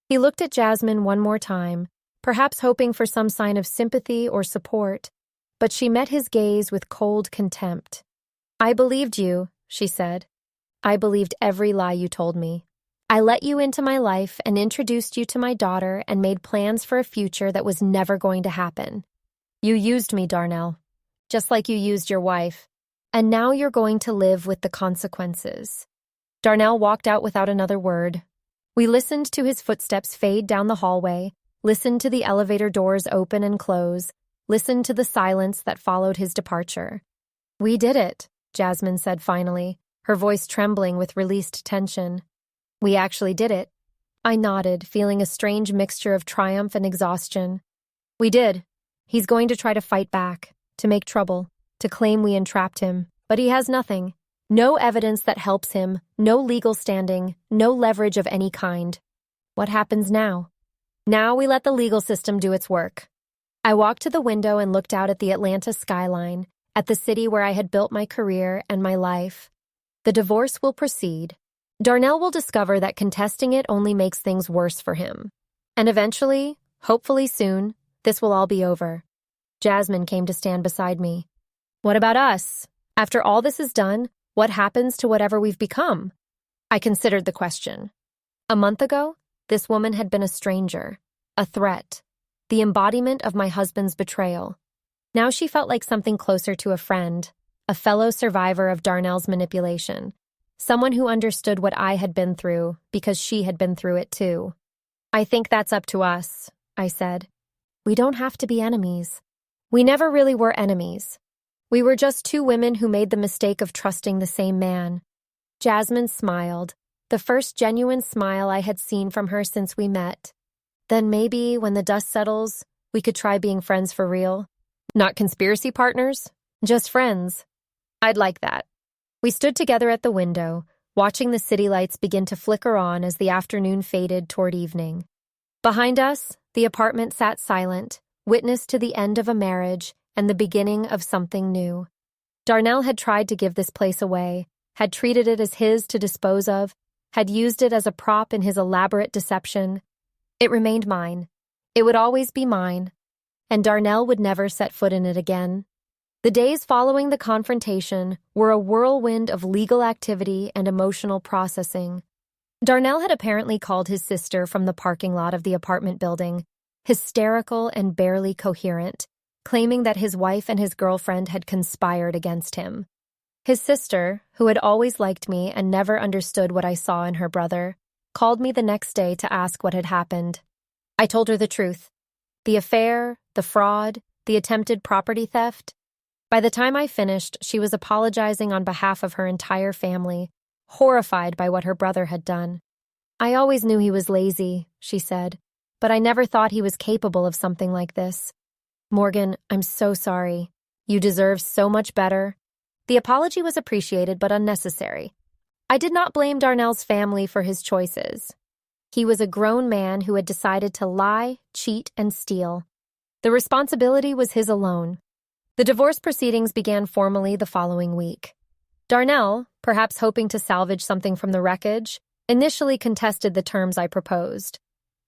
He looked at Jasmine one more time, perhaps hoping for some sign of sympathy or support, but she met his gaze with cold contempt. "I believed you," she said. "I believed every lie you told me. I let you into my life and introduced you to my daughter and made plans for a future that was never going to happen. You used me, Darnell, just like you used your wife, and now you're going to live with the consequences." Darnell walked out without another word. We listened to his footsteps fade down the hallway, listened to the elevator doors open and close, listened to the silence that followed his departure. "We did it," Jasmine said finally, her voice trembling with released tension. "We actually did it." I nodded, feeling a strange mixture of triumph and exhaustion. "We did. He's going to try to fight back, to make trouble, to claim we entrapped him, but he has nothing. No evidence that helps him, no legal standing, no leverage of any kind. What happens now? Now we let the legal system do its work." I walked to the window and looked out at the Atlanta skyline, at the city where I had built my career and my life. The divorce will proceed. Darnell will discover that contesting it only makes things worse for him. And eventually, hopefully soon, this will all be over. Jasmine came to stand beside me. "What about us? After all this is done, what happens to whatever we've become?" I considered the question. A month ago, this woman had been a stranger, a threat, the embodiment of my husband's betrayal. Now she felt like something closer to a friend, a fellow survivor of Darnell's manipulation, someone who understood what I had been through because she had been through it too. "I think that's up to us," I said. "We don't have to be enemies. We never really were enemies. We were just two women who made the mistake of trusting the same man." Jasmine smiled, the first genuine smile I had seen from her since we met. "Then maybe, when the dust settles, we could try being friends for real. Not conspiracy partners, just friends." "I'd like that." We stood together at the window, watching the city lights begin to flicker on as the afternoon faded toward evening. Behind us, the apartment sat silent, witness to the end of a marriage and the beginning of something new. Darnell had tried to give this place away, had treated it as his to dispose of, had used it as a prop in his elaborate deception. It remained mine. It would always be mine, and Darnell would never set foot in it again. The days following the confrontation were a whirlwind of legal activity and emotional processing. Darnell had apparently called his sister from the parking lot of the apartment building, hysterical and barely coherent, claiming that his wife and his girlfriend had conspired against him. His sister, who had always liked me and never understood what I saw in her brother, called me the next day to ask what had happened. I told her the truth. The affair, the fraud, the attempted property theft. By the time I finished, she was apologizing on behalf of her entire family, horrified by what her brother had done. "I always knew he was lazy," she said, "but I never thought he was capable of something like this. Morgan, I'm so sorry. You deserve so much better." The apology was appreciated but unnecessary. I did not blame Darnell's family for his choices. He was a grown man who had decided to lie, cheat, and steal. The responsibility was his alone. The divorce proceedings began formally the following week. Darnell, perhaps hoping to salvage something from the wreckage, initially contested the terms I proposed.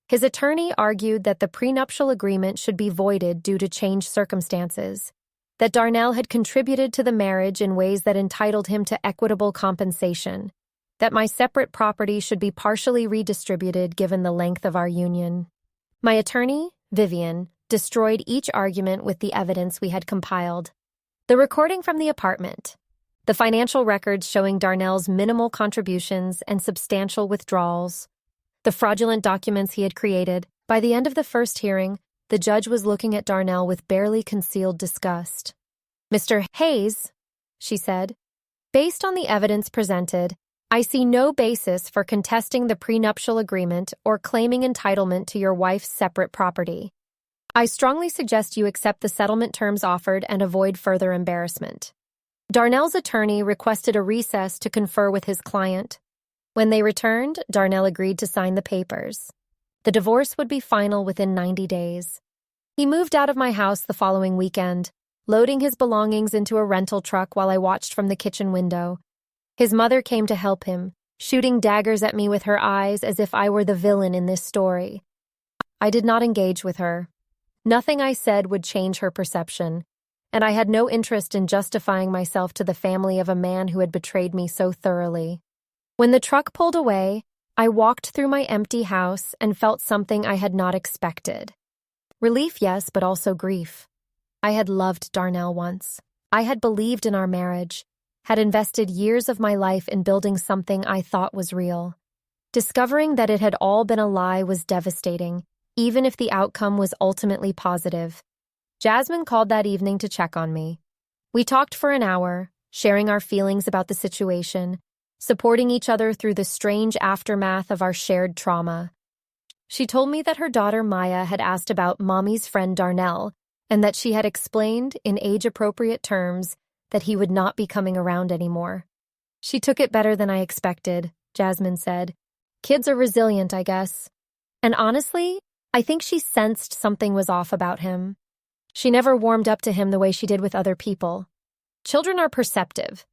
His attorney argued that the prenuptial agreement should be voided due to changed circumstances, that Darnell had contributed to the marriage in ways that entitled him to equitable compensation, that my separate property should be partially redistributed given the length of our union. My attorney, Vivian, destroyed each argument with the evidence we had compiled. The recording from the apartment, the financial records showing Darnell's minimal contributions and substantial withdrawals, the fraudulent documents he had created. By the end of the first hearing, the judge was looking at Darnell with barely concealed disgust. "Mr. Hayes," she said, "based on the evidence presented, I see no basis for contesting the prenuptial agreement or claiming entitlement to your wife's separate property." I strongly suggest you accept the settlement terms offered and avoid further embarrassment. Darnell's attorney requested a recess to confer with his client. When they returned, Darnell agreed to sign the papers. The divorce would be final within 90 days. He moved out of my house the following weekend, loading his belongings into a rental truck while I watched from the kitchen window. His mother came to help him, shooting daggers at me with her eyes as if I were the villain in this story. I did not engage with her. Nothing I said would change her perception, and I had no interest in justifying myself to the family of a man who had betrayed me so thoroughly. When the truck pulled away, I walked through my empty house and felt something I had not expected. Relief, yes, but also grief. I had loved Darnell once. I had believed in our marriage, had invested years of my life in building something I thought was real. Discovering that it had all been a lie was devastating, even if the outcome was ultimately positive. Jasmine called that evening to check on me. We talked for an hour, sharing our feelings about the situation, supporting each other through the strange aftermath of our shared trauma. She told me that her daughter Maya had asked about Mommy's friend Darnell, and that she had explained, in age-appropriate terms, that he would not be coming around anymore. She took it better than I expected, Jasmine said. Kids are resilient, I guess. And honestly, I think she sensed something was off about him. She never warmed up to him the way she did with other people. Children are perceptive.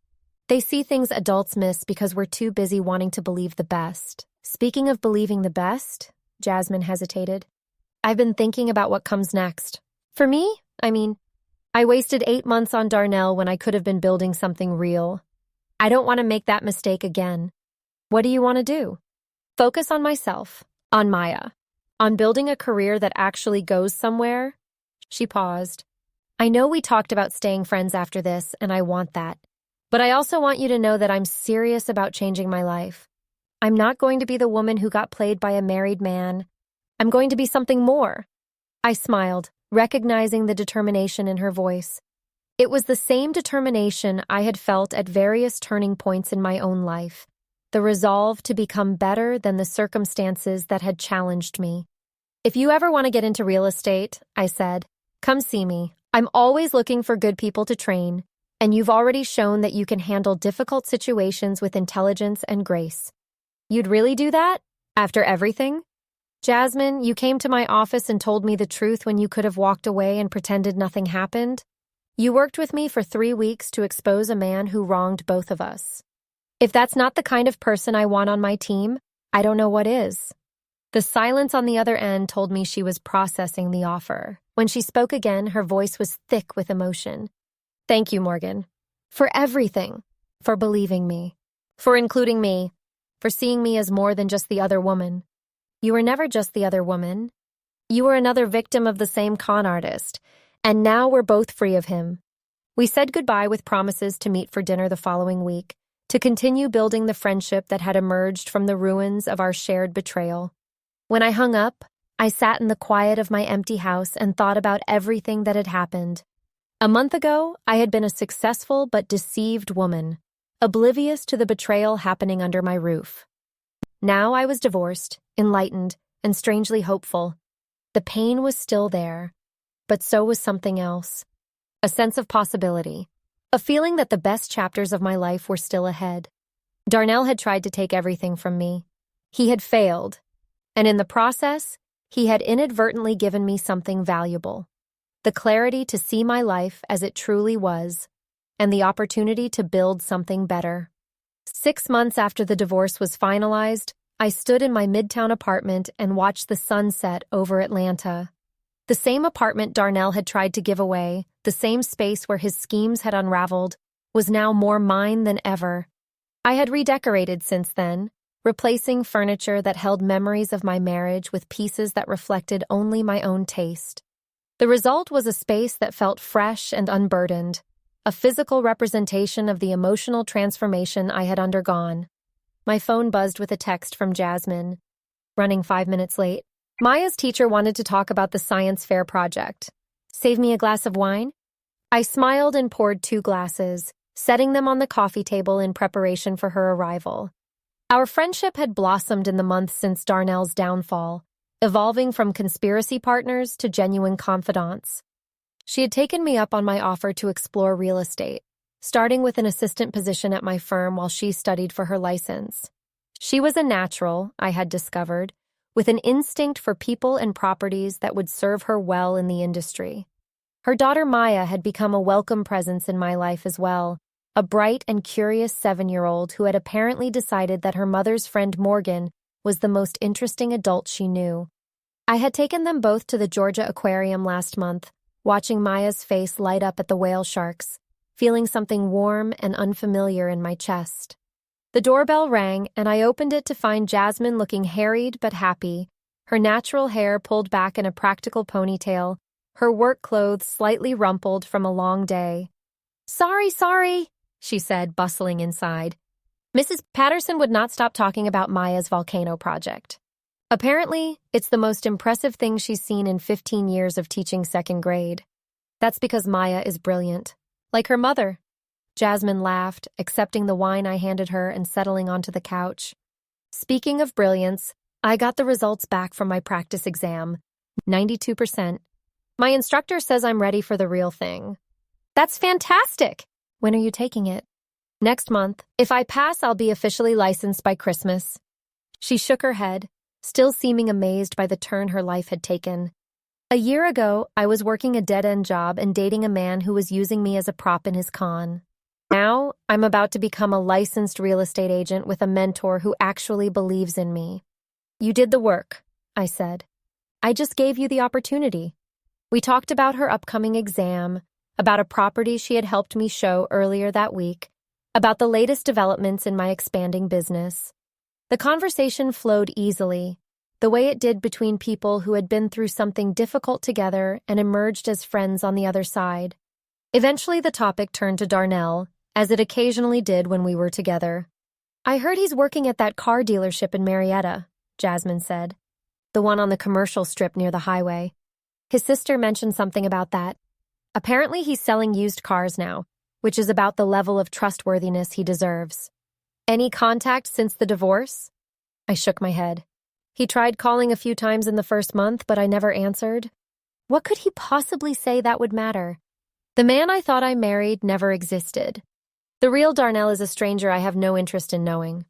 They see things adults miss because we're too busy wanting to believe the best. Speaking of believing the best, Jasmine hesitated. I've been thinking about what comes next. For me, I wasted 8 months on Darnell when I could have been building something real. I don't want to make that mistake again. What do you want to do? Focus on myself, on Maya, on building a career that actually goes somewhere. She paused. I know we talked about staying friends after this, and I want that. But I also want you to know that I'm serious about changing my life. I'm not going to be the woman who got played by a married man. I'm going to be something more. I smiled, recognizing the determination in her voice. It was the same determination I had felt at various turning points in my own life, the resolve to become better than the circumstances that had challenged me. If you ever want to get into real estate, I said, come see me. I'm always looking for good people to train, and you've already shown that you can handle difficult situations with intelligence and grace. You'd really do that? After everything? Jasmine, you came to my office and told me the truth when you could have walked away and pretended nothing happened. You worked with me for 3 weeks to expose a man who wronged both of us. If that's not the kind of person I want on my team, I don't know what is. The silence on the other end told me she was processing the offer. When she spoke again, her voice was thick with emotion. Thank you, Morgan. For everything. For believing me. For including me. For seeing me as more than just the other woman. You were never just the other woman. You were another victim of the same con artist. And now we're both free of him. We said goodbye with promises to meet for dinner the following week, to continue building the friendship that had emerged from the ruins of our shared betrayal. When I hung up, I sat in the quiet of my empty house and thought about everything that had happened. A month ago, I had been a successful but deceived woman, oblivious to the betrayal happening under my roof. Now I was divorced, enlightened, and strangely hopeful. The pain was still there, but so was something else. A sense of possibility. A feeling that the best chapters of my life were still ahead. Darnell had tried to take everything from me. He had failed. And in the process, he had inadvertently given me something valuable. The clarity to see my life as it truly was, and the opportunity to build something better. 6 months after the divorce was finalized, I stood in my midtown apartment and watched the sunset over Atlanta. The same apartment Darnell had tried to give away, the same space where his schemes had unraveled, was now more mine than ever. I had redecorated since then, replacing furniture that held memories of my marriage with pieces that reflected only my own taste. The result was a space that felt fresh and unburdened, a physical representation of the emotional transformation I had undergone. My phone buzzed with a text from Jasmine. Running 5 minutes late. Maya's teacher wanted to talk about the science fair project. Save me a glass of wine? I smiled and poured 2 glasses, setting them on the coffee table in preparation for her arrival. Our friendship had blossomed in the months since Darnell's downfall, evolving from conspiracy partners to genuine confidants. She had taken me up on my offer to explore real estate, starting with an assistant position at my firm while she studied for her license. She was a natural, I had discovered, with an instinct for people and properties that would serve her well in the industry. Her daughter Maya had become a welcome presence in my life as well, a bright and curious 7-year-old who had apparently decided that her mother's friend Morgan was the most interesting adult she knew. I had taken them both to the Georgia Aquarium last month, watching Maya's face light up at the whale sharks, feeling something warm and unfamiliar in my chest. The doorbell rang, and I opened it to find Jasmine looking harried but happy, her natural hair pulled back in a practical ponytail, her work clothes slightly rumpled from a long day. Sorry, she said, bustling inside. Mrs. Patterson would not stop talking about Maya's volcano project. Apparently, it's the most impressive thing she's seen in 15 years of teaching second grade. That's because Maya is brilliant. Like her mother. Jasmine laughed, accepting the wine I handed her and settling onto the couch. Speaking of brilliance, I got the results back from my practice exam. 92%. My instructor says I'm ready for the real thing. That's fantastic! When are you taking it? Next month. If I pass, I'll be officially licensed by Christmas. She shook her head, still seeming amazed by the turn her life had taken. A year ago, I was working a dead-end job and dating a man who was using me as a prop in his con. Now, I'm about to become a licensed real estate agent with a mentor who actually believes in me. You did the work, I said. I just gave you the opportunity. We talked about her upcoming exam, about a property she had helped me show earlier that week, about the latest developments in my expanding business. The conversation flowed easily, the way it did between people who had been through something difficult together and emerged as friends on the other side. Eventually, the topic turned to Darnell, as it occasionally did when we were together. I heard he's working at that car dealership in Marietta, Jasmine said. The one on the commercial strip near the highway. His sister mentioned something about that. Apparently he's selling used cars now, which is about the level of trustworthiness he deserves. Any contact since the divorce? I shook my head. He tried calling a few times in the first month, but I never answered. What could he possibly say that would matter? The man I thought I married never existed. The real Darnell is a stranger I have no interest in knowing.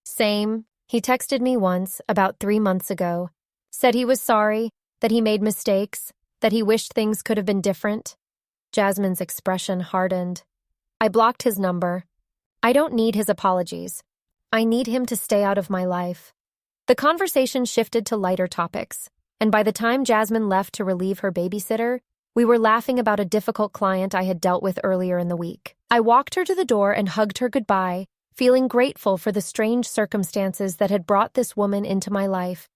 Same. He texted me once, about 3 months ago, said he was sorry, that he made mistakes, that he wished things could have been different. Jasmine's expression hardened. I blocked his number. I don't need his apologies. I need him to stay out of my life. The conversation shifted to lighter topics, and by the time Jasmine left to relieve her babysitter, we were laughing about a difficult client I had dealt with earlier in the week. I walked her to the door and hugged her goodbye, feeling grateful for the strange circumstances that had brought this woman into my life.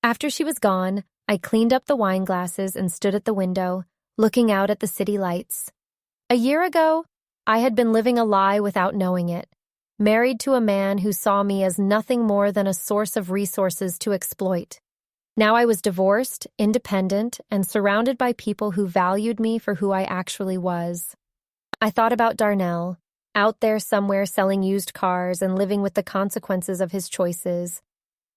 After she was gone, I cleaned up the wine glasses and stood at the window, looking out at the city lights. A year ago, I had been living a lie without knowing it, married to a man who saw me as nothing more than a source of resources to exploit. Now I was divorced, independent, and surrounded by people who valued me for who I actually was. I thought about Darnell, out there somewhere selling used cars and living with the consequences of his choices.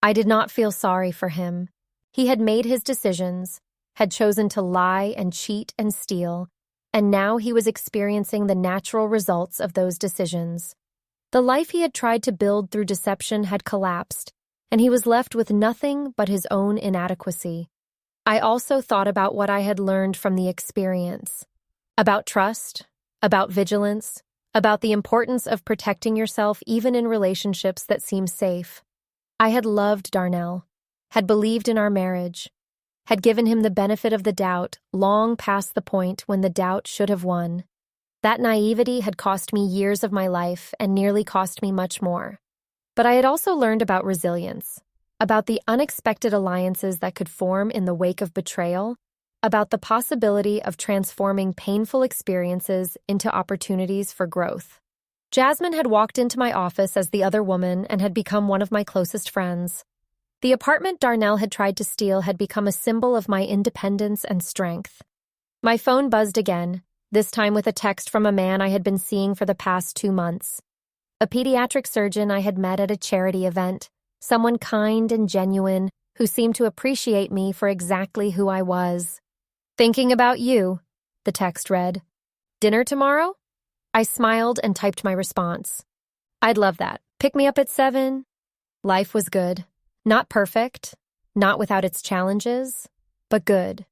I did not feel sorry for him. He had made his decisions, had chosen to lie and cheat and steal, and now he was experiencing the natural results of those decisions. The life he had tried to build through deception had collapsed, and he was left with nothing but his own inadequacy. I also thought about what I had learned from the experience. About trust, about vigilance, about the importance of protecting yourself even in relationships that seem safe. I had loved Darnell, had believed in our marriage, had given him the benefit of the doubt long past the point when the doubt should have won. That naivety had cost me years of my life and nearly cost me much more. But I had also learned about resilience, about the unexpected alliances that could form in the wake of betrayal, about the possibility of transforming painful experiences into opportunities for growth. Jasmine had walked into my office as the other woman and had become one of my closest friends. The apartment Darnell had tried to steal had become a symbol of my independence and strength. My phone buzzed again, this time with a text from a man I had been seeing for the past 2 months. A pediatric surgeon I had met at a charity event, someone kind and genuine, who seemed to appreciate me for exactly who I was. "Thinking about you," the text read. "Dinner tomorrow?" I smiled and typed my response. "I'd love that. Pick me up at 7. Life was good. Not perfect, not without its challenges, but good.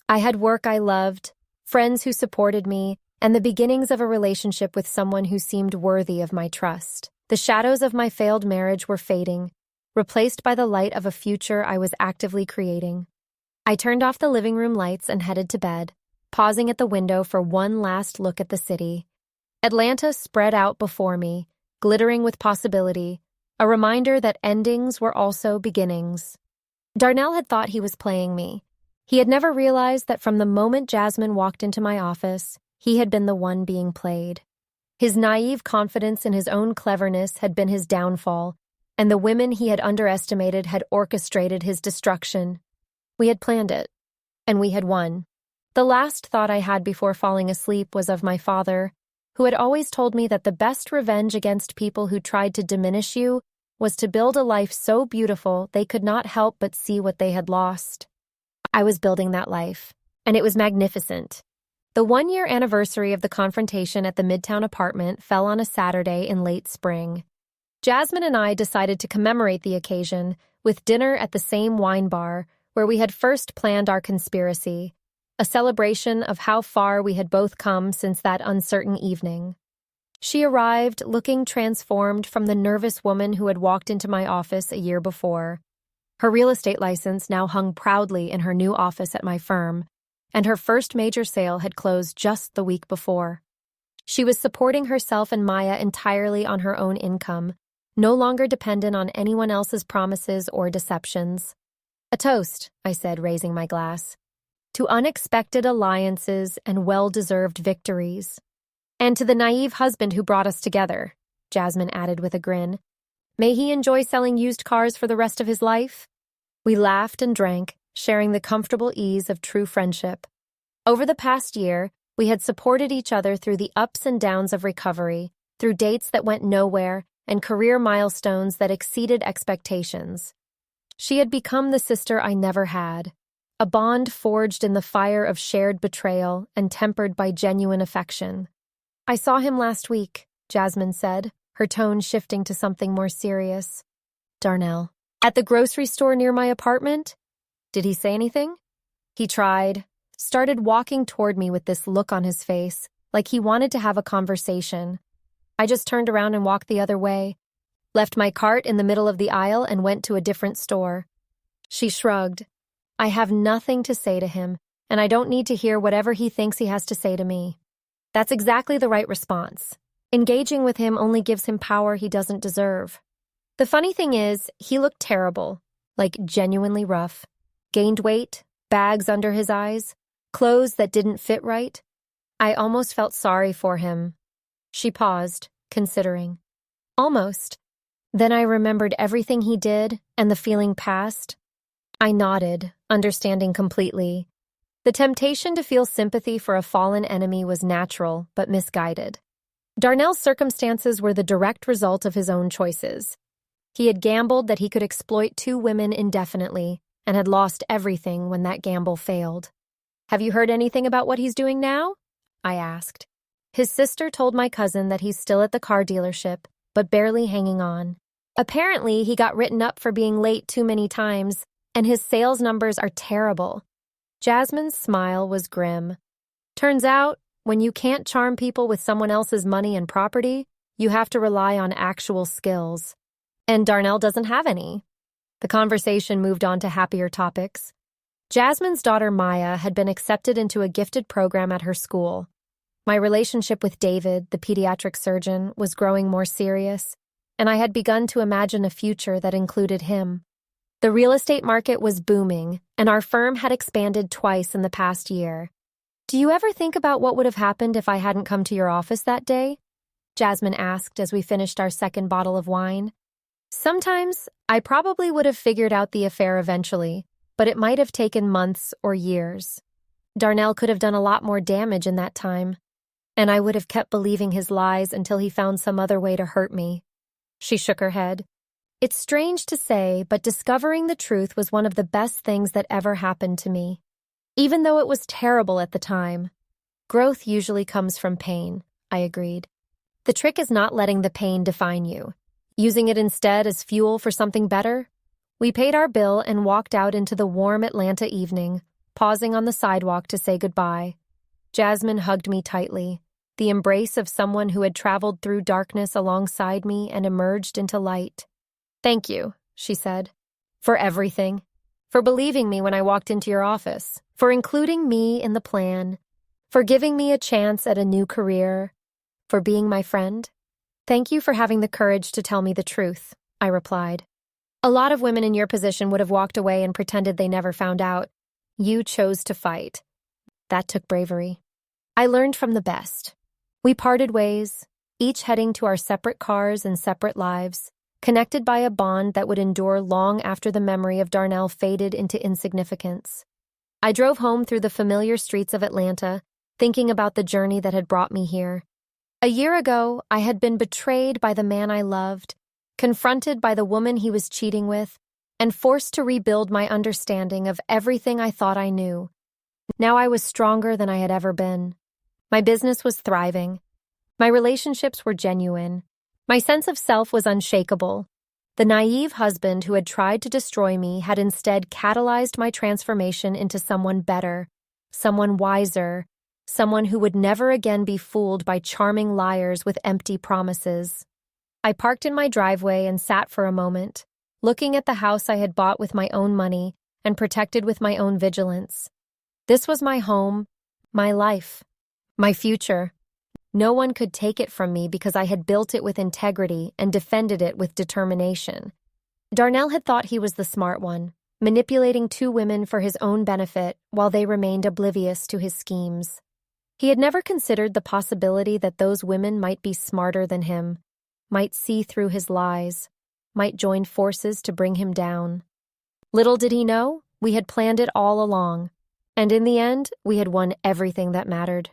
I had work I loved, friends who supported me, and the beginnings of a relationship with someone who seemed worthy of my trust. The shadows of my failed marriage were fading, replaced by the light of a future I was actively creating. I turned off the living room lights and headed to bed, pausing at the window for one last look at the city. Atlanta spread out before me, glittering with possibility, a reminder that endings were also beginnings. Darnell had thought he was playing me. He had never realized that from the moment Jasmine walked into my office, he had been the one being played. His naive confidence in his own cleverness had been his downfall, and the women he had underestimated had orchestrated his destruction. We had planned it, and we had won. The last thought I had before falling asleep was of my father, who had always told me that the best revenge against people who tried to diminish you was to build a life so beautiful they could not help but see what they had lost. I was building that life, and it was magnificent. The 1-year anniversary of the confrontation at the Midtown apartment fell on a Saturday in late spring. Jasmine and I decided to commemorate the occasion with dinner at the same wine bar where we had first planned our conspiracy, a celebration of how far we had both come since that uncertain evening. She arrived looking transformed from the nervous woman who had walked into my office a year before. Her real estate license now hung proudly in her new office at my firm, and her first major sale had closed just the week before. She was supporting herself and Maya entirely on her own income, no longer dependent on anyone else's promises or deceptions. "A toast," I said, raising my glass. "To unexpected alliances and well-deserved victories. And to the naive husband who brought us together," Jasmine added with a grin. "May he enjoy selling used cars for the rest of his life." We laughed and drank, sharing the comfortable ease of true friendship. Over the past year, we had supported each other through the ups and downs of recovery, through dates that went nowhere, and career milestones that exceeded expectations. She had become the sister I never had, a bond forged in the fire of shared betrayal and tempered by genuine affection. "I saw him last week," Jasmine said, her tone shifting to something more serious. "Darnell. At the grocery store near my apartment? Did he say anything?" He tried, started walking toward me with this look on his face, like he wanted to have a conversation. I just turned around and walked the other way, left my cart in the middle of the aisle and went to a different store. She shrugged. "I have nothing to say to him, and I don't need to hear whatever he thinks he has to say to me." That's exactly the right response. Engaging with him only gives him power he doesn't deserve. The funny thing is, he looked terrible, like genuinely rough. Gained weight, bags under his eyes, clothes that didn't fit right. I almost felt sorry for him. She paused, considering. Almost. Then I remembered everything he did, and the feeling passed. I nodded, understanding completely. The temptation to feel sympathy for a fallen enemy was natural, but misguided. Darnell's circumstances were the direct result of his own choices. He had gambled that he could exploit 2 women indefinitely, and had lost everything when that gamble failed. "Have you heard anything about what he's doing now?" I asked. His sister told my cousin that he's still at the car dealership, but barely hanging on. Apparently, he got written up for being late too many times, and his sales numbers are terrible. Jasmine's smile was grim. "Turns out, when you can't charm people with someone else's money and property, you have to rely on actual skills. And Darnell doesn't have any." The conversation moved on to happier topics. Jasmine's daughter Maya had been accepted into a gifted program at her school. My relationship with David, the pediatric surgeon, was growing more serious, and I had begun to imagine a future that included him. The real estate market was booming, and our firm had expanded twice in the past year. "Do you ever think about what would have happened if I hadn't come to your office that day?" Jasmine asked as we finished our second bottle of wine. "Sometimes, I probably would have figured out the affair eventually, but it might have taken months or years. Darnell could have done a lot more damage in that time, and I would have kept believing his lies until he found some other way to hurt me." She shook her head. It's strange to say, but discovering the truth was one of the best things that ever happened to me. Even though it was terrible at the time, growth usually comes from pain, I agreed. The trick is not letting the pain define you, using it instead as fuel for something better. We paid our bill and walked out into the warm Atlanta evening, pausing on the sidewalk to say goodbye. Jasmine hugged me tightly, the embrace of someone who had traveled through darkness alongside me and emerged into light. "Thank you," she said, "for everything. For believing me when I walked into your office, for including me in the plan, for giving me a chance at a new career, for being my friend. Thank you for having the courage to tell me the truth," I replied. "A lot of women in your position would have walked away and pretended they never found out. You chose to fight. That took bravery. I learned from the best. We parted ways, each heading to our separate cars and separate lives, connected by a bond that would endure long after the memory of Darnell faded into insignificance. I drove home through the familiar streets of Atlanta, thinking about the journey that had brought me here. A year ago, I had been betrayed by the man I loved, confronted by the woman he was cheating with, and forced to rebuild my understanding of everything I thought I knew. Now I was stronger than I had ever been. My business was thriving. My relationships were genuine. My sense of self was unshakable. The naive husband who had tried to destroy me had instead catalyzed my transformation into someone better, someone wiser, someone who would never again be fooled by charming liars with empty promises. I parked in my driveway and sat for a moment, looking at the house I had bought with my own money and protected with my own vigilance. This was my home, my life, my future. No one could take it from me because I had built it with integrity and defended it with determination. Darnell had thought he was the smart one, manipulating two women for his own benefit while they remained oblivious to his schemes. He had never considered the possibility that those women might be smarter than him, might see through his lies, might join forces to bring him down. Little did he know, we had planned it all along, and in the end, we had won everything that mattered.